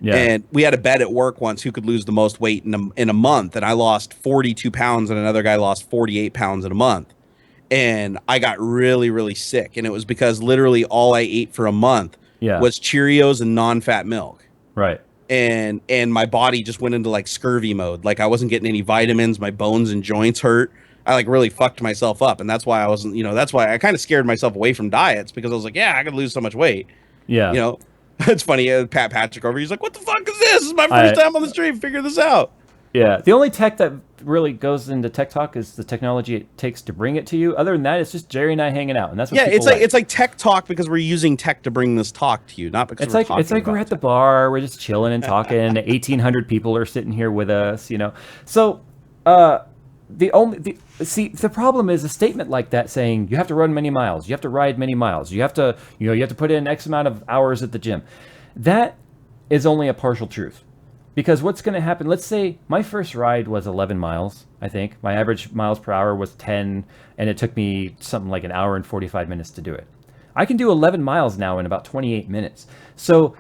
Yeah. And we had a bet at work once who could lose the most weight in a month, and I lost 42 pounds, and another guy lost 48 pounds in a month, and I got really, really sick, and it was because literally all I ate for a month was Cheerios and non-fat milk. Right. And my body just went into like scurvy mode. Like I wasn't getting any vitamins. My bones and joints hurt. I like really fucked myself up. And that's why I wasn't, that's why I kind of scared myself away from diets, because I was like, yeah, I could lose so much weight. Yeah. It's funny. Pat Patrick over, he's like, what the fuck is this? This is my first time on the stream. Figure this out. Yeah. The only tech that really goes into tech talk is the technology it takes to bring it to you. Other than that, it's just Jerry and I hanging out, and that's what people it's like tech talk because we're using tech to bring this talk to you, not because It's like we're at the bar, we're just chilling and talking. 1,800 people are sitting here with us, So, the problem is a statement like that saying you have to run many miles, you have to ride many miles, you have to put in X amount of hours at the gym. That is only a partial truth, Because what's going to happen, let's say my first ride was 11 miles, I think. My average miles per hour was 10, and it took me something like an hour and 45 minutes to do it. I can do 11 miles now in about 28 minutes. So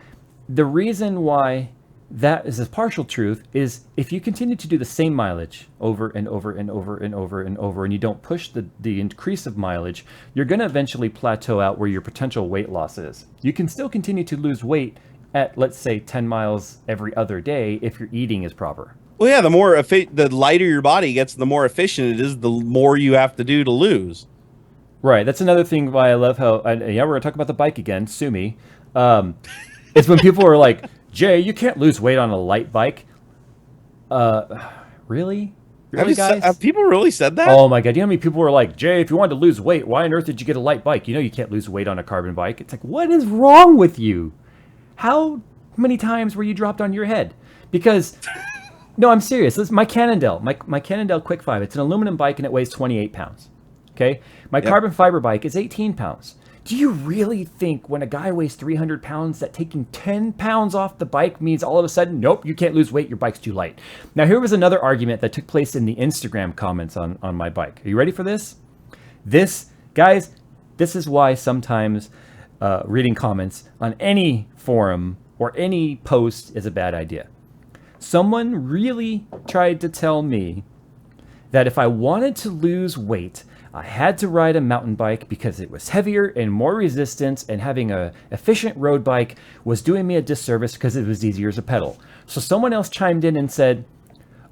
the reason why that is a partial truth is if you continue to do the same mileage over and over and over and over and over, and you don't push the increase of mileage, you're going to eventually plateau out where your potential weight loss is. You can still continue to lose weight at, let's say, 10 miles every other day if your eating is proper. Well, yeah, the lighter your body gets, the more efficient it is, the more you have to do to lose. Right. That's another thing why I love how, we're going to talk about the bike again, sue me. It's when people are like, Jay, you can't lose weight on a light bike. Really? Really, guys? Have people really said that? Oh my God. You know how many people were like, Jay, if you wanted to lose weight, why on earth did you get a light bike? You know you can't lose weight on a carbon bike. It's like, what is wrong with you? How many times were you dropped on your head? Because, no, I'm serious. This is my Cannondale, my Cannondale Quick 5. It's an aluminum bike and it weighs 28 pounds. Okay? My carbon fiber bike is 18 pounds. Do you really think when a guy weighs 300 pounds that taking 10 pounds off the bike means all of a sudden, nope, you can't lose weight, your bike's too light? Now, here was another argument that took place in the Instagram comments on my bike. Are you ready for this? Guys, this is why sometimes reading comments on any forum or any post is a bad idea. Someone really tried to tell me that if I wanted to lose weight, I had to ride a mountain bike because it was heavier and more resistance, and having a efficient road bike was doing me a disservice because it was easier to pedal. So someone else chimed in and said,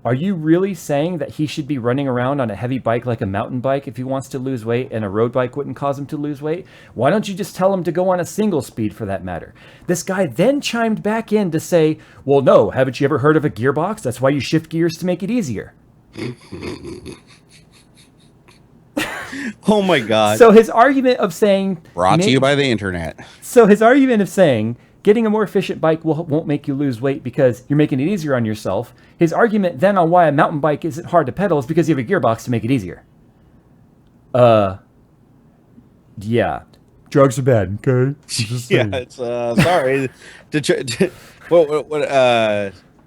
are you really saying that he should be running around on a heavy bike like a mountain bike if he wants to lose weight, and a road bike wouldn't cause him to lose weight? Why don't you just tell him to go on a single speed for that matter? This guy then chimed back in to say, well, no, haven't you ever heard of a gearbox? That's why you shift gears to make it easier. Oh my God. So his argument of saying... Brought to you by the internet. So his argument of saying getting a more efficient bike won't make you lose weight because you're making it easier on yourself. His argument then on why a mountain bike isn't hard to pedal is because you have a gearbox to make it easier. Yeah. Drugs are bad, okay? Yeah, it's sorry.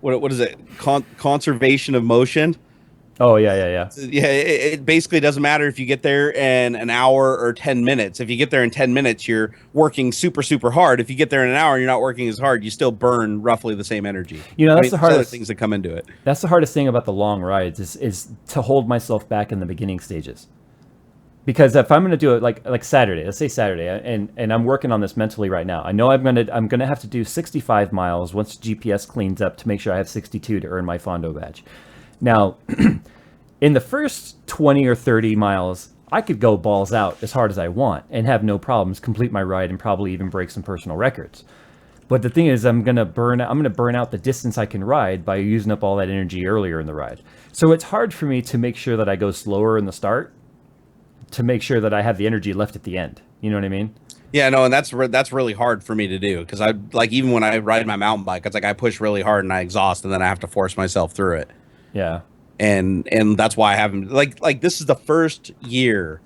What is it? Conservation of motion. Oh, yeah. Yeah, it basically doesn't matter if you get there in an hour or 10 minutes. If you get there in 10 minutes, you're working super, super hard. If you get there in an hour and you're not working as hard, you still burn roughly the same energy. You know, that's the hardest things that come into it. That's the hardest thing about the long rides is to hold myself back in the beginning stages. Because if I'm going to do it like Saturday, let's say Saturday, and I'm working on this mentally right now. I know I'm going to have to do 65 miles once GPS cleans up to make sure I have 62 to earn my Fondo badge. Now, in the first 20 or 30 miles, I could go balls out as hard as I want and have no problems, complete my ride, and probably even break some personal records. But the thing is, I'm gonna burn out the distance I can ride by using up all that energy earlier in the ride. So it's hard for me to make sure that I go slower in the start to make sure that I have the energy left at the end. You know what I mean? Yeah, no, and that's really hard for me to do because I even when I ride my mountain bike, it's like I push really hard and I exhaust, and then I have to force myself through it. Yeah. And that's why I haven't like this is the first year.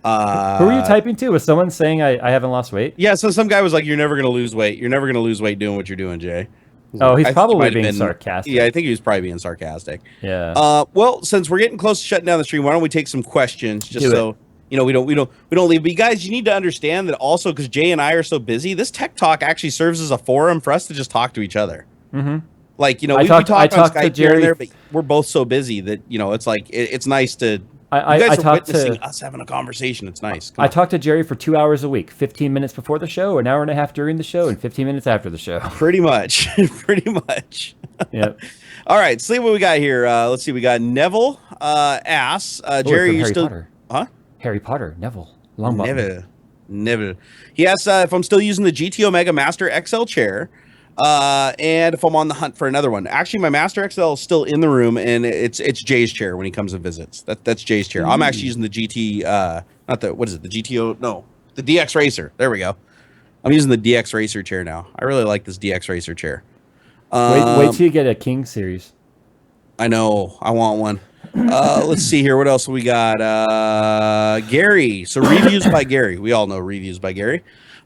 Who are you typing to? Was someone saying I haven't lost weight? Yeah, so some guy was like, "You're never gonna lose weight. You're never gonna lose weight doing what you're doing, Jay." Oh, he's probably being sarcastic. Yeah, I think he was probably being sarcastic. Yeah. Well, since we're getting close to shutting down the stream, why don't we take some questions just so you know we don't leave. But you guys, you need to understand that also because Jay and I are so busy, this tech talk actually serves as a forum for us to just talk to each other. Mm-hmm. Like, you know, we talk on Skype here and there, but we're both so busy that, you know, it's like, it's nice to, you guys are witnessing us having a conversation. It's nice. I talk to Jerry for 2 hours a week, 15 minutes before the show, an hour and a half during the show, and 15 minutes after the show. Pretty much. Pretty much. Yep. All right. See what we got here. Let's see. We got Neville asks, Jerry, you're still... Potter. Huh? Harry Potter. Neville. Longbottom. Neville. He asks if I'm still using the GT Omega Master XL chair. And if I'm on the hunt for another one. Actually, my Master XL is still in the room, and it's Jay's chair when he comes and visits. That's Jay's chair. I'm actually using the GT, not the, what is it, the GTO? No, the DX Racer. There we go. I'm using the DX Racer chair now. I really like this DX Racer chair. Wait till you get a King series. I know. I want one. Let's see here. What else we got? Gary. So reviews by Gary. We all know reviews by Gary.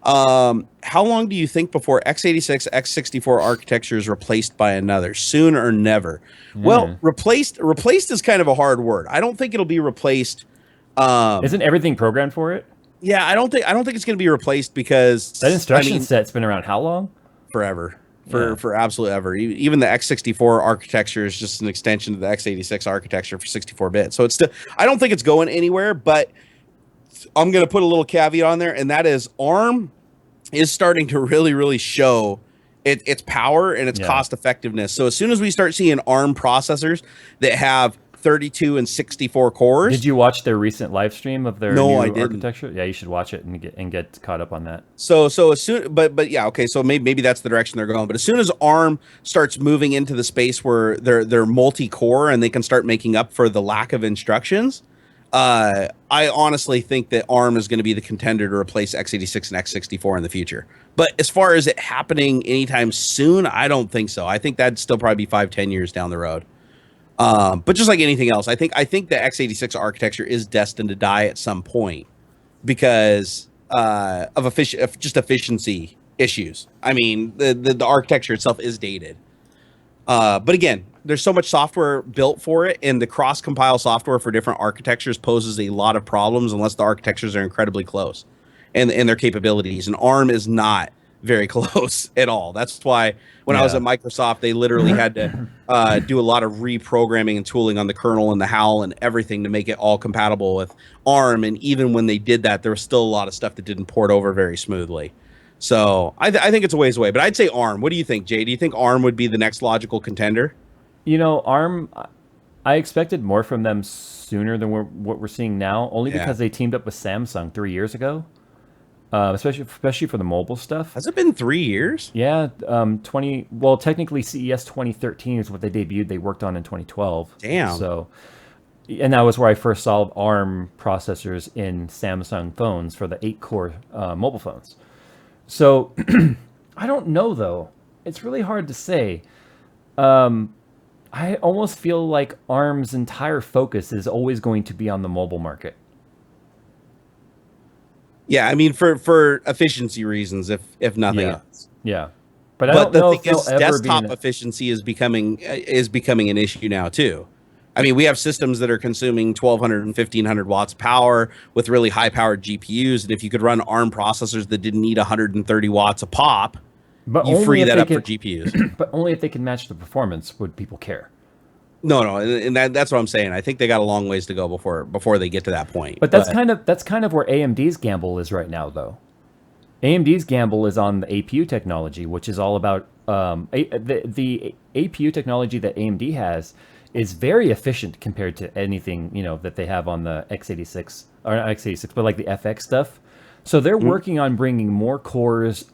How long do you think before x86, x64 architecture is replaced by another? Soon or never? Well, replaced is kind of a hard word. I don't think it'll be replaced. Isn't everything programmed for it? Yeah, I don't think it's going to be replaced because that instruction set's been around how long? Forever. For absolute ever. Even the x64 architecture is just an extension of the x86 architecture for 64-bit. So it's still, I don't think it's going anywhere, but I'm going to put a little caveat on there, and that is ARM is starting to really, really show its power and its cost effectiveness. So as soon as we start seeing ARM processors that have 32 and 64 cores. Did you watch their recent live stream of their new architecture? Yeah, you should watch it and get caught up on that. So as soon, but yeah, okay. So maybe that's the direction they're going. But as soon as ARM starts moving into the space where they're multi-core and they can start making up for the lack of instructions, I honestly think that ARM is going to be the contender to replace x86 and x64 in the future. But as far as it happening anytime soon, I don't think so. I think that'd still probably be 5-10 years down the road. But just like anything else, I think the x86 architecture is destined to die at some point because of efficiency issues. I mean, the architecture itself is dated. But again, there's so much software built for it, and the cross-compile software for different architectures poses a lot of problems unless the architectures are incredibly close and their capabilities. And ARM is not very close at all. That's why when I was at Microsoft, they literally had to do a lot of reprogramming and tooling on the kernel and the HAL and everything to make it all compatible with ARM. And even when they did that, there was still a lot of stuff that didn't port over very smoothly. So I think it's a ways away, but I'd say ARM. What do you think, Jay? Do you think ARM would be the next logical contender? You know, ARM, I expected more from them sooner than what we're seeing now, only because they teamed up with Samsung 3 years ago. Especially for the mobile stuff. Has it been 3 years? Yeah, technically CES 2013 is what they debuted. They worked on in 2012. Damn. So, and that was where I first saw ARM processors in Samsung phones for the 8-core mobile phones. So, I don't know though. It's really hard to say. I almost feel like ARM's entire focus is always going to be on the mobile market. Yeah, I mean for efficiency reasons, if nothing else. Yeah, but I don't know if they'll ever desktop efficiency is becoming an issue now too. I mean, we have systems that are consuming 1,200 and 1,500 watts of power with really high-powered GPUs, and if you could run ARM processors that didn't need 130 watts a pop, you free that up for GPUs. But only if they can match the performance would people care. No, and that's what I'm saying. I think they got a long ways to go before they get to that point. But that's kind of where AMD's gamble is right now, though. AMD's gamble is on the APU technology, which is all about the APU technology that AMD has is very efficient compared to anything that they have on the x86 or not x86, but like the FX stuff. So they're working on bringing more cores,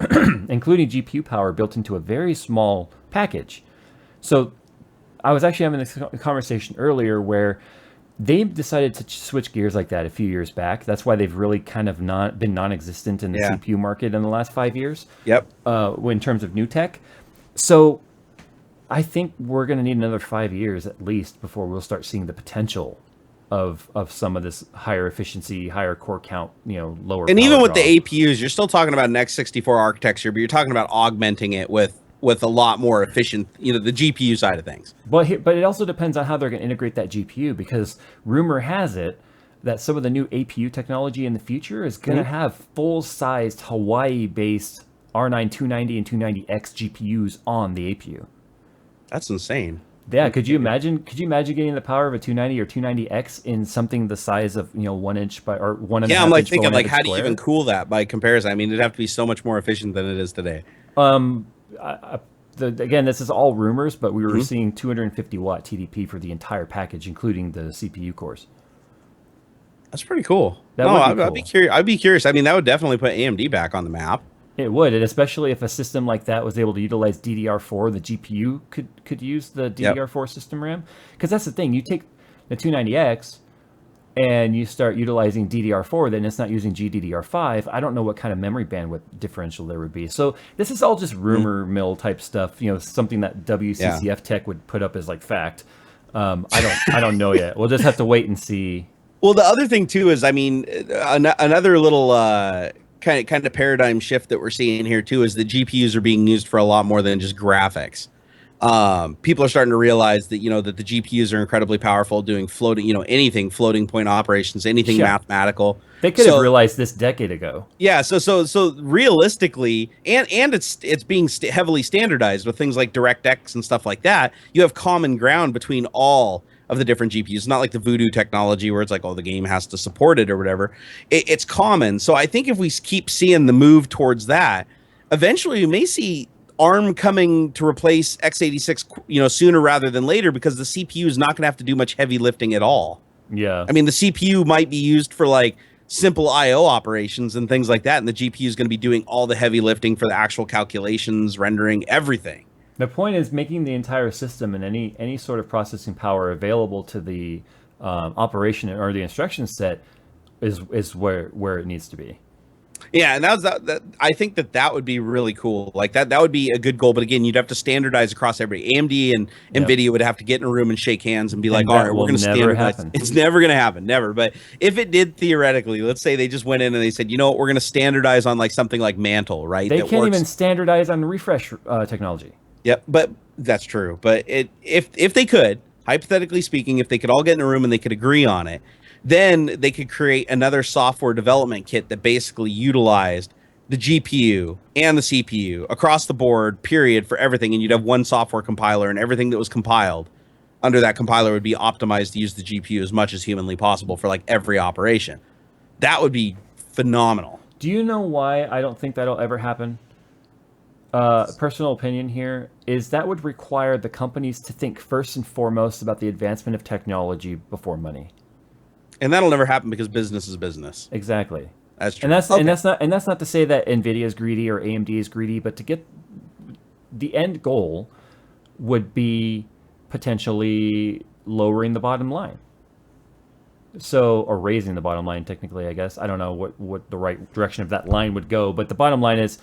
including GPU power, built into a very small package. So I was actually having this conversation earlier where they decided to switch gears like that a few years back. That's why they've really kind of been non-existent in the CPU market in the last 5 years. Yep. In terms of new tech. So I think we're going to need another 5 years at least before we'll start seeing the potential of some of this higher efficiency, higher core count, lower. And even with the APUs, you're still talking about an x64 architecture, but you're talking about augmenting it with a lot more efficient, the GPU side of things. But it also depends on how they're going to integrate that GPU, because rumor has it that some of the new APU technology in the future is going to have full-sized Hawaii-based R9 290 and 290X GPUs on the APU. That's insane. Yeah, could you imagine getting the power of a 290 or 290X in something the size of 1 inch by or 1.5 inch? Yeah, I'm like thinking like, how do you even cool that by comparison? I mean, it'd have to be so much more efficient than it is today. Again, this is all rumors, but we were seeing 250 watt TDP for the entire package, including the CPU cores. That's pretty cool. I'd be curious. I'd be curious. I mean, that would definitely put AMD back on the map. It would, and especially if a system like that was able to utilize DDR4, the GPU could use the DDR4 system RAM. Because that's the thing, you take the 290X and you start utilizing DDR4, then it's not using GDDR5. I don't know what kind of memory bandwidth differential there would be. So this is all just rumor mill type stuff, something that WCCF Tech would put up as like fact. I don't know yet. We'll just have to wait and see. Well, the other thing too is, I mean, another little kind of paradigm shift that we're seeing here too is that GPUs are being used for a lot more than just graphics. People are starting to realize that that the GPUs are incredibly powerful, doing floating, anything floating point operations, anything mathematical. They could have realized this decade ago. Yeah, so realistically, and it's being heavily standardized with things like DirectX and stuff like that. You have common ground between all of the different GPUs. It's not like the Voodoo technology where it's like, oh, the game has to support it or whatever. It's common. So I think if we keep seeing the move towards that, eventually we may see ARM coming to replace x86, sooner rather than later, because the CPU is not going to have to do much heavy lifting at all. Yeah. I mean, the CPU might be used for like simple IO operations and things like that, and the GPU is going to be doing all the heavy lifting for the actual calculations, rendering, everything. The point is making the entire system and any sort of processing power available to the operation or the instruction set is where it needs to be. Yeah, and that I think that would be really cool. Like that would be a good goal. But again, you'd have to standardize across every AMD and NVIDIA would have to get in a room and shake hands and be like, all right, we're going to standardize. It's never going to happen, never. But if it did theoretically, let's say they just went in and they said, you know what, we're going to standardize on like something like Mantle, right? They can't even standardize on refresh technology. Yep, but that's true. But if they could, hypothetically speaking, if they could all get in a room and they could agree on it, then they could create another software development kit that basically utilized the GPU and the CPU across the board, period, for everything. And you'd have one software compiler, and everything that was compiled under that compiler would be optimized to use the GPU as much as humanly possible for like every operation. That would be phenomenal. Do you know why I don't think that'll ever happen? Personal opinion here is that would require the companies to think first and foremost about the advancement of technology before money. And that'll never happen because business is business. Exactly. That's true. And that's not to say that NVIDIA is greedy or AMD is greedy, but to get the end goal would be potentially lowering the bottom line. Or raising the bottom line, technically, I guess. I don't know what the right direction of that line would go, but the bottom line is,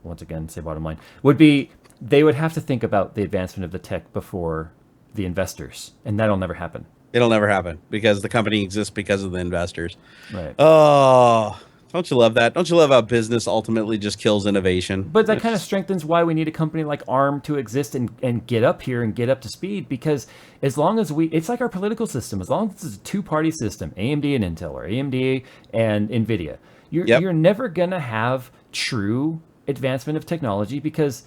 once again, say bottom line, would be they would have to think about the advancement of the tech before the investors, and that'll never happen. It'll never happen because the company exists because of the investors. Right. Oh, don't you love that? Don't you love how business ultimately just kills innovation? But that kind of strengthens why we need a company like ARM to exist and get up here and get up to speed, because as long as it's like our political system, as long as it's a two-party system, AMD and Intel or AMD and NVIDIA, you're never going to have true advancement of technology because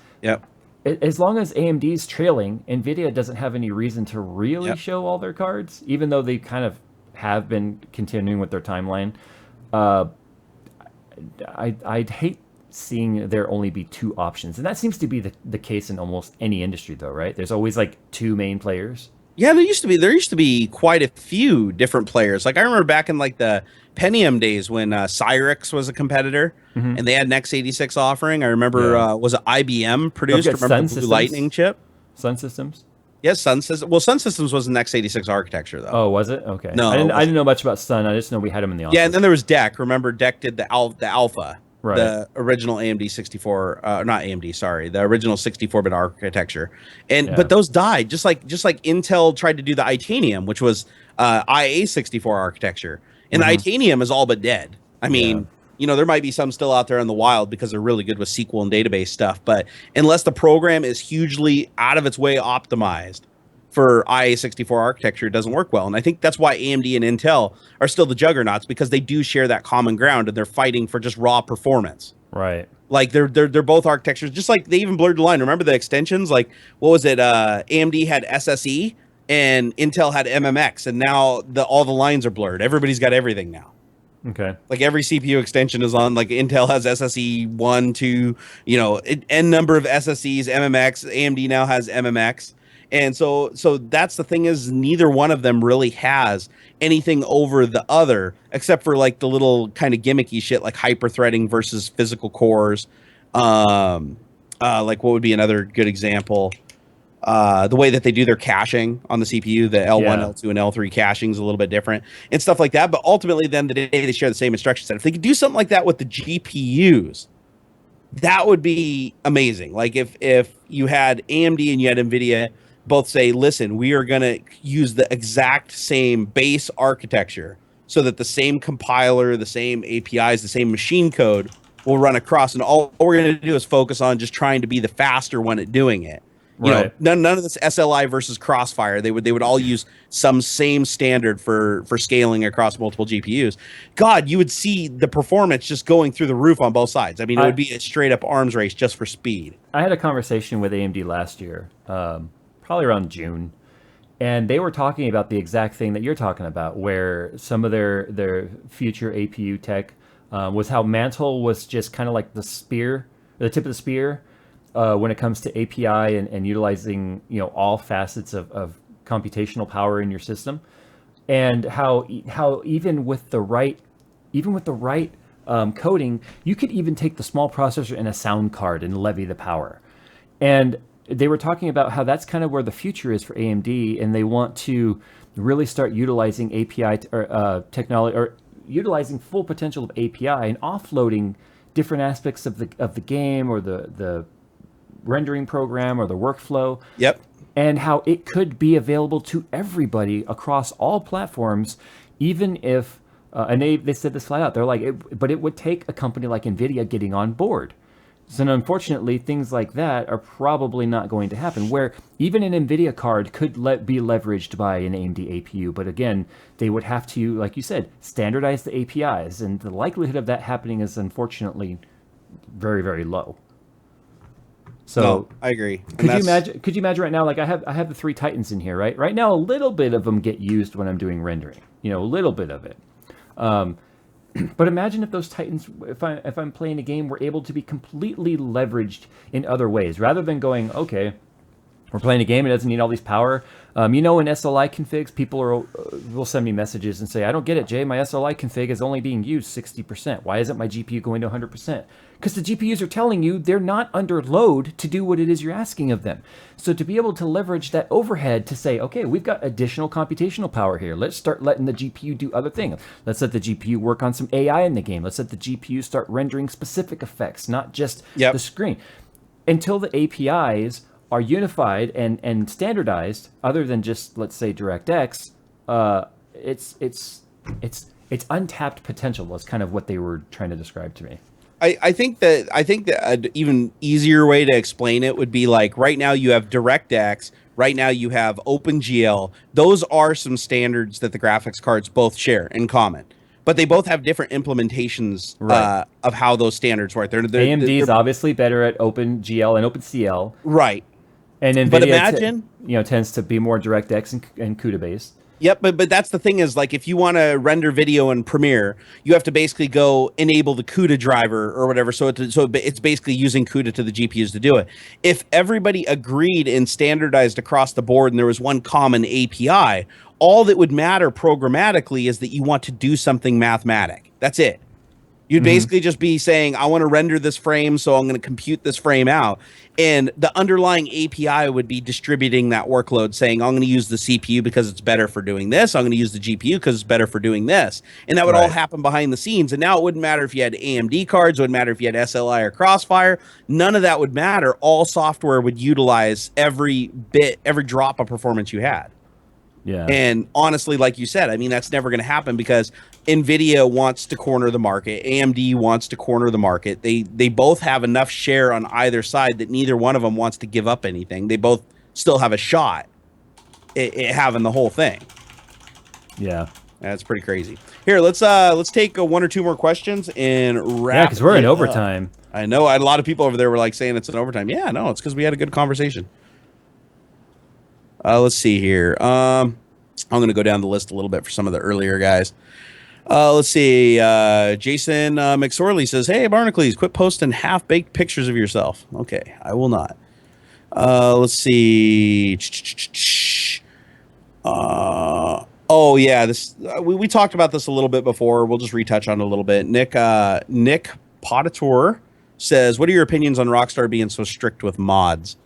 as long as AMD's trailing, NVIDIA doesn't have any reason to really show all their cards, even though they kind of have been continuing with their timeline. I'd hate seeing there only be two options. And that seems to be the case in almost any industry, though, right? There's always like two main players. Yeah, there used to be quite a few different players. Like I remember back in like the Pentium days when Cyrix was a competitor and they had an x86 offering. I remember, was it IBM produced? Remember the Blue Lightning chip? Sun Systems? Yes, Sun Systems. Well, Sun Systems was an x86 architecture, though. Oh, was it? Okay. No, I didn't know much about Sun. I just know we had them in the office. Yeah, and then there was DEC. Remember, DEC did the Alpha. Right. The original AMD 64, not AMD, sorry, the original 64-bit architecture, but those died just like Intel tried to do the Itanium, which was IA64 architecture, and the Itanium is all but dead. I mean, there might be some still out there in the wild because they're really good with SQL and database stuff, but unless the program is hugely out of its way optimized for IA64 architecture, it doesn't work well. And I think that's why AMD and Intel are still the juggernauts, because they do share that common ground and they're fighting for just raw performance. Right. Like they're both architectures, just like they even blurred the line. Remember the extensions? Like what was it? AMD had SSE and Intel had MMX, and now all the lines are blurred. Everybody's got everything now. Okay. Like every CPU extension is on, like Intel has SSE 1, 2, n number of SSEs, MMX, AMD now has MMX. And so that's the thing, is neither one of them really has anything over the other, except for like the little kind of gimmicky shit like hyper-threading versus physical cores. Like what would be another good example? The way that they do their caching on the CPU, the L1, L2, and L3 caching is a little bit different and stuff like that. But ultimately, then the day they share the same instruction set. If they could do something like that with the GPUs, that would be amazing. Like if you had AMD and you had NVIDIA both say, listen, we are going to use the exact same base architecture so that the same compiler, the same APIs, the same machine code will run across, and all we're going to do is focus on just trying to be the faster one at doing it. You know, none of this SLI versus Crossfire. They would all use some same standard for scaling across multiple GPUs. God, you would see the performance just going through the roof on both sides. I mean, it would be a straight up arms race just for speed. I had a conversation with AMD last year, probably around June, and they were talking about the exact thing that you're talking about, where some of their future APU tech was how Mantle was just kind of like the spear, the tip of the spear. When it comes to API and utilizing all facets of computational power in your system, and how even with the right coding, you could even take the small processor and a sound card and levy the power. And they were talking about how that's kind of where the future is for AMD, and they want to really start utilizing API technology, or utilizing full potential of API and offloading different aspects of the game or the rendering program or the workflow. Yep. And how it could be available to everybody across all platforms, even if and they said this flat out. They're like, but it would take a company like NVIDIA getting on board. So unfortunately, things like that are probably not going to happen, where even an NVIDIA card could be leveraged by an AMD APU. But again, they would have to, like you said, standardize the APIs. And the likelihood of that happening is unfortunately very, very low. So no, I agree. Could you imagine right now? Like I have the 3 Titans in here, right? Right now, a little bit of them get used when I'm doing rendering. A little bit of it. But imagine if those Titans, if I'm playing a game, were able to be completely leveraged in other ways, rather than going, okay, we're playing a game, it doesn't need all these power. In SLI configs, people will send me messages and say, I don't get it, Jay. My SLI config is only being used 60%. Why isn't my GPU going to 100%? Because the GPUs are telling you they're not under load to do what it is you're asking of them. So to be able to leverage that overhead to say, okay, we've got additional computational power here. Let's start letting the GPU do other things. Let's let the GPU work on some AI in the game. Let's let the GPU start rendering specific effects, not just the screen. Until the APIs are unified and standardized, other than just, let's say, DirectX, it's untapped potential was kind of what they were trying to describe to me. I think that an even easier way to explain it would be like, right now you have DirectX, right now you have OpenGL. Those are some standards that the graphics cards both share in common, but they both have different implementations of how those standards work. AMD's obviously better at OpenGL and OpenCL, right? And NVIDIA, but imagine, tends to be more DirectX and CUDA based. Yep, but that's the thing is, like, if you want to render video in Premiere, you have to basically go enable the CUDA driver or whatever. So it's basically using CUDA to the GPUs to do it. If everybody agreed and standardized across the board and there was one common API, all that would matter programmatically is that you want to do something mathematic. That's it. You'd basically just be saying, I want to render this frame, so I'm going to compute this frame out. And the underlying API would be distributing that workload, saying, I'm going to use the CPU because it's better for doing this. I'm going to use the GPU because it's better for doing this. And that would all happen behind the scenes. And now it wouldn't matter if you had AMD cards. It wouldn't matter if you had SLI or Crossfire. None of that would matter. All software would utilize every bit, every drop of performance you had. Yeah. And honestly, like you said, I mean, that's never going to happen because NVIDIA wants to corner the market. AMD wants to corner the market. They both have enough share on either side that neither one of them wants to give up anything. They both still have a shot at having the whole thing. Yeah. That's pretty crazy. Here, let's take 1 or 2 more questions and wrap. Yeah, because we're in overtime. I know. I had a lot of people over there were like saying it's an overtime. Yeah, no, it's because we had a good conversation. Let's see here. I'm going to go down the list a little bit for some of the earlier guys. Let's see. Jason McSorley says, hey, Barnacles, quit posting half-baked pictures of yourself. Okay, I will not. Let's see. Oh, yeah. This we talked about this a little bit before. We'll just retouch on it a little bit. Nick Potator says, what are your opinions on Rockstar being so strict with mods?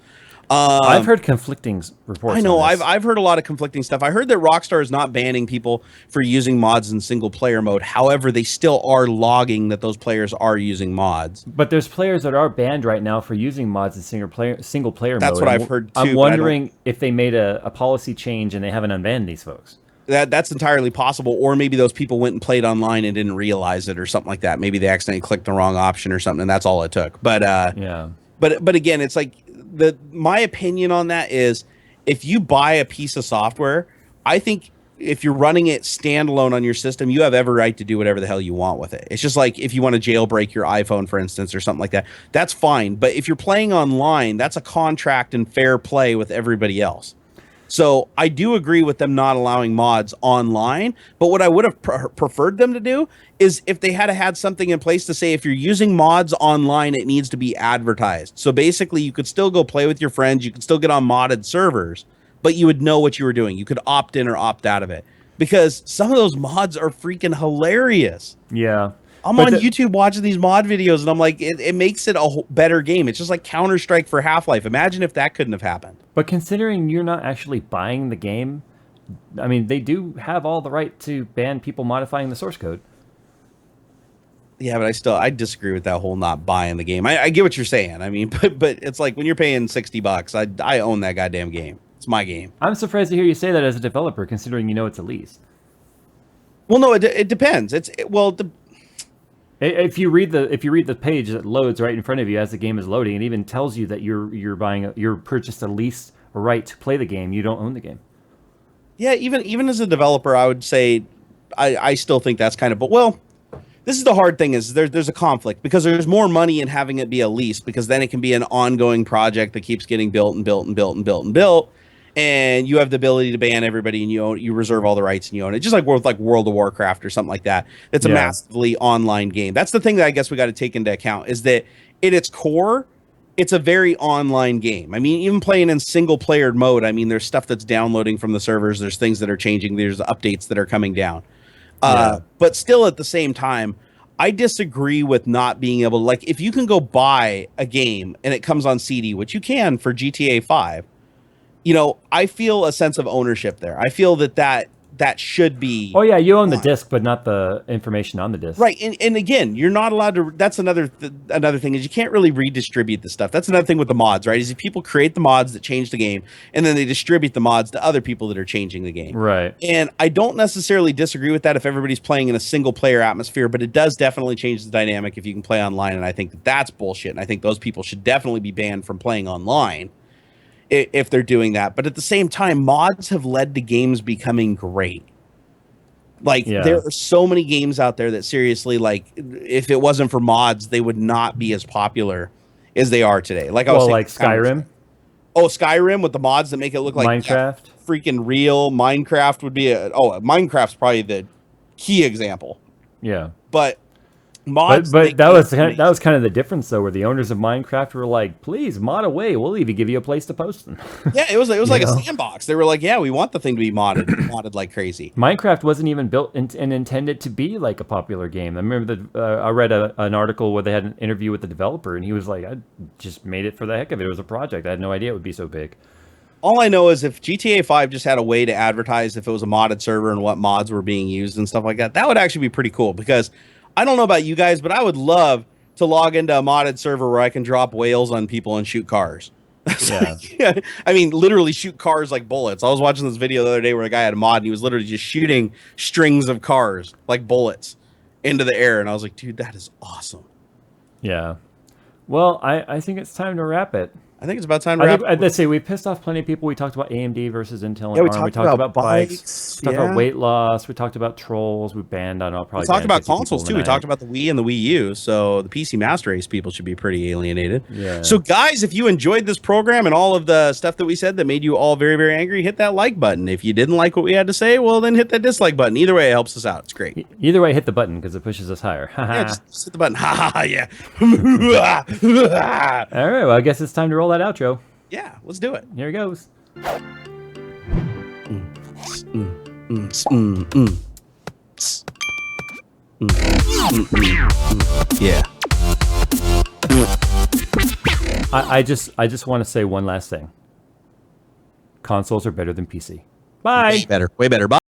I've heard conflicting reports. I know. I've heard a lot of conflicting stuff. I heard that Rockstar is not banning people for using mods in single player mode. However, they still are logging that those players are using mods. But there's players that are banned right now for using mods in single player mode. That's what I've heard too. I'm wondering if they made a policy change and they haven't unbanned these folks. That's entirely possible. Or maybe those people went and played online and didn't realize it or something like that. Maybe they accidentally clicked the wrong option or something, and that's all it took. But Yeah. but again, it's like my opinion on that is if you buy a piece of software, I think if you're running it standalone on your system, you have every right to do whatever the hell you want with it. It's just like if you want to jailbreak your iPhone, for instance, or something like that, that's fine. But if you're playing online, that's a contract and fair play with everybody else. So I do agree with them not allowing mods online, but what I would have preferred them to do is if they had something in place to say if you're using mods online, it needs to be advertised. So basically, you could still go play with your friends, you could still get on modded servers, but you would know what you were doing. You could opt in or opt out of it because some of those mods are freaking hilarious. Yeah. I'm on YouTube watching these mod videos, and I'm like, it makes it a better game. It's just like Counter-Strike for Half-Life. Imagine if that couldn't have happened. But considering you're not actually buying the game, I mean, they do have all the right to ban people modifying the source code. Yeah, but I disagree with that whole not buying the game. I get what you're saying. I mean, but it's like when you're paying $60, I own that goddamn game. It's my game. I'm surprised to hear you say that as a developer, considering you know it's a lease. Well, no, it depends. If you read the page that loads right in front of you as the game is loading, it even tells you that you're purchased a lease or right to play the game. You don't own the game. Yeah, even as a developer, I would say I still think that's kind of. But well, this is the hard thing is there's a conflict because there's more money in having it be a lease because then it can be an ongoing project that keeps getting built and built and built and built and built. And you have the ability to ban everybody, and you reserve all the rights, and you own it, just like World of Warcraft or something like that. It's a massively online game. That's the thing that I guess we got to take into account is that at its core, it's a very online game. I mean, even playing in single player mode, I mean, there's stuff that's downloading from the servers. There's things that are changing. There's updates that are coming down. But still, at the same time, I disagree with not being able to, like, if you can go buy a game and it comes on CD, which you can for GTA 5. You know, I feel a sense of ownership there. I feel that should be. Oh yeah, you own the disc, but not the information on the disc. Right, and again, you're not allowed to. That's another thing is you can't really redistribute the stuff. That's another thing with the mods, right? Is if people create the mods that change the game, and then they distribute the mods to other people that are changing the game. Right. And I don't necessarily disagree with that if everybody's playing in a single player atmosphere, but it does definitely change the dynamic if you can play online, and I think that's bullshit. And I think those people should definitely be banned from playing online. If they're doing that. But at the same time, mods have led to games becoming great. Like, there are so many games out there that seriously, like, if it wasn't for mods, they would not be as popular as they are today. Like I was saying, like Skyrim. Oh, Skyrim with the mods that make it look like Minecraft. Freaking real. Minecraft would be Minecraft's probably the key example. Yeah. But mods, but that was kind of the difference though, where the owners of Minecraft were like, "Please mod away. We'll even give you a place to post them." Yeah, it was like a sandbox. They were like, "Yeah, we want the thing to be modded like crazy." Minecraft wasn't even built and intended to be like a popular game. I remember I read an article where they had an interview with the developer, and he was like, "I just made it for the heck of it. It was a project. I had no idea it would be so big." All I know is if GTA 5 just had a way to advertise if it was a modded server and what mods were being used and stuff like that, that would actually be pretty cool because I don't know about you guys, but I would love to log into a modded server where I can drop whales on people and shoot cars. Yeah. I mean, literally shoot cars like bullets. I was watching this video the other day where a guy had a mod and he was literally just shooting strings of cars like bullets into the air. And I was like, dude, that is awesome. Yeah. Well, I think it's time to wrap it. I think it's about time to wrap up. Let's see, we pissed off plenty of people. We talked about AMD versus Intel and Yeah, ARM. We talked about bikes. We talked about weight loss. We talked about trolls. We banned, I don't know, probably. We talked about consoles too. We night. talked about the Wii and the Wii U. So the PC Master Race people should be pretty alienated. Yeah. So guys, if you enjoyed this program and all of the stuff that we said that made you all very, very angry, hit that like button. If you didn't like what we had to say, well, then hit that dislike button. Either way, it helps us out. It's great. Either way, hit the button because it pushes us higher. Yeah, just hit the button. Ha ha, yeah. All right, well, I guess it's time to roll that outro. Yeah, let's do it. Here it goes. Yeah. I just want to say one last thing. Consoles are better than PC. Bye. Way better. Way better. Bye.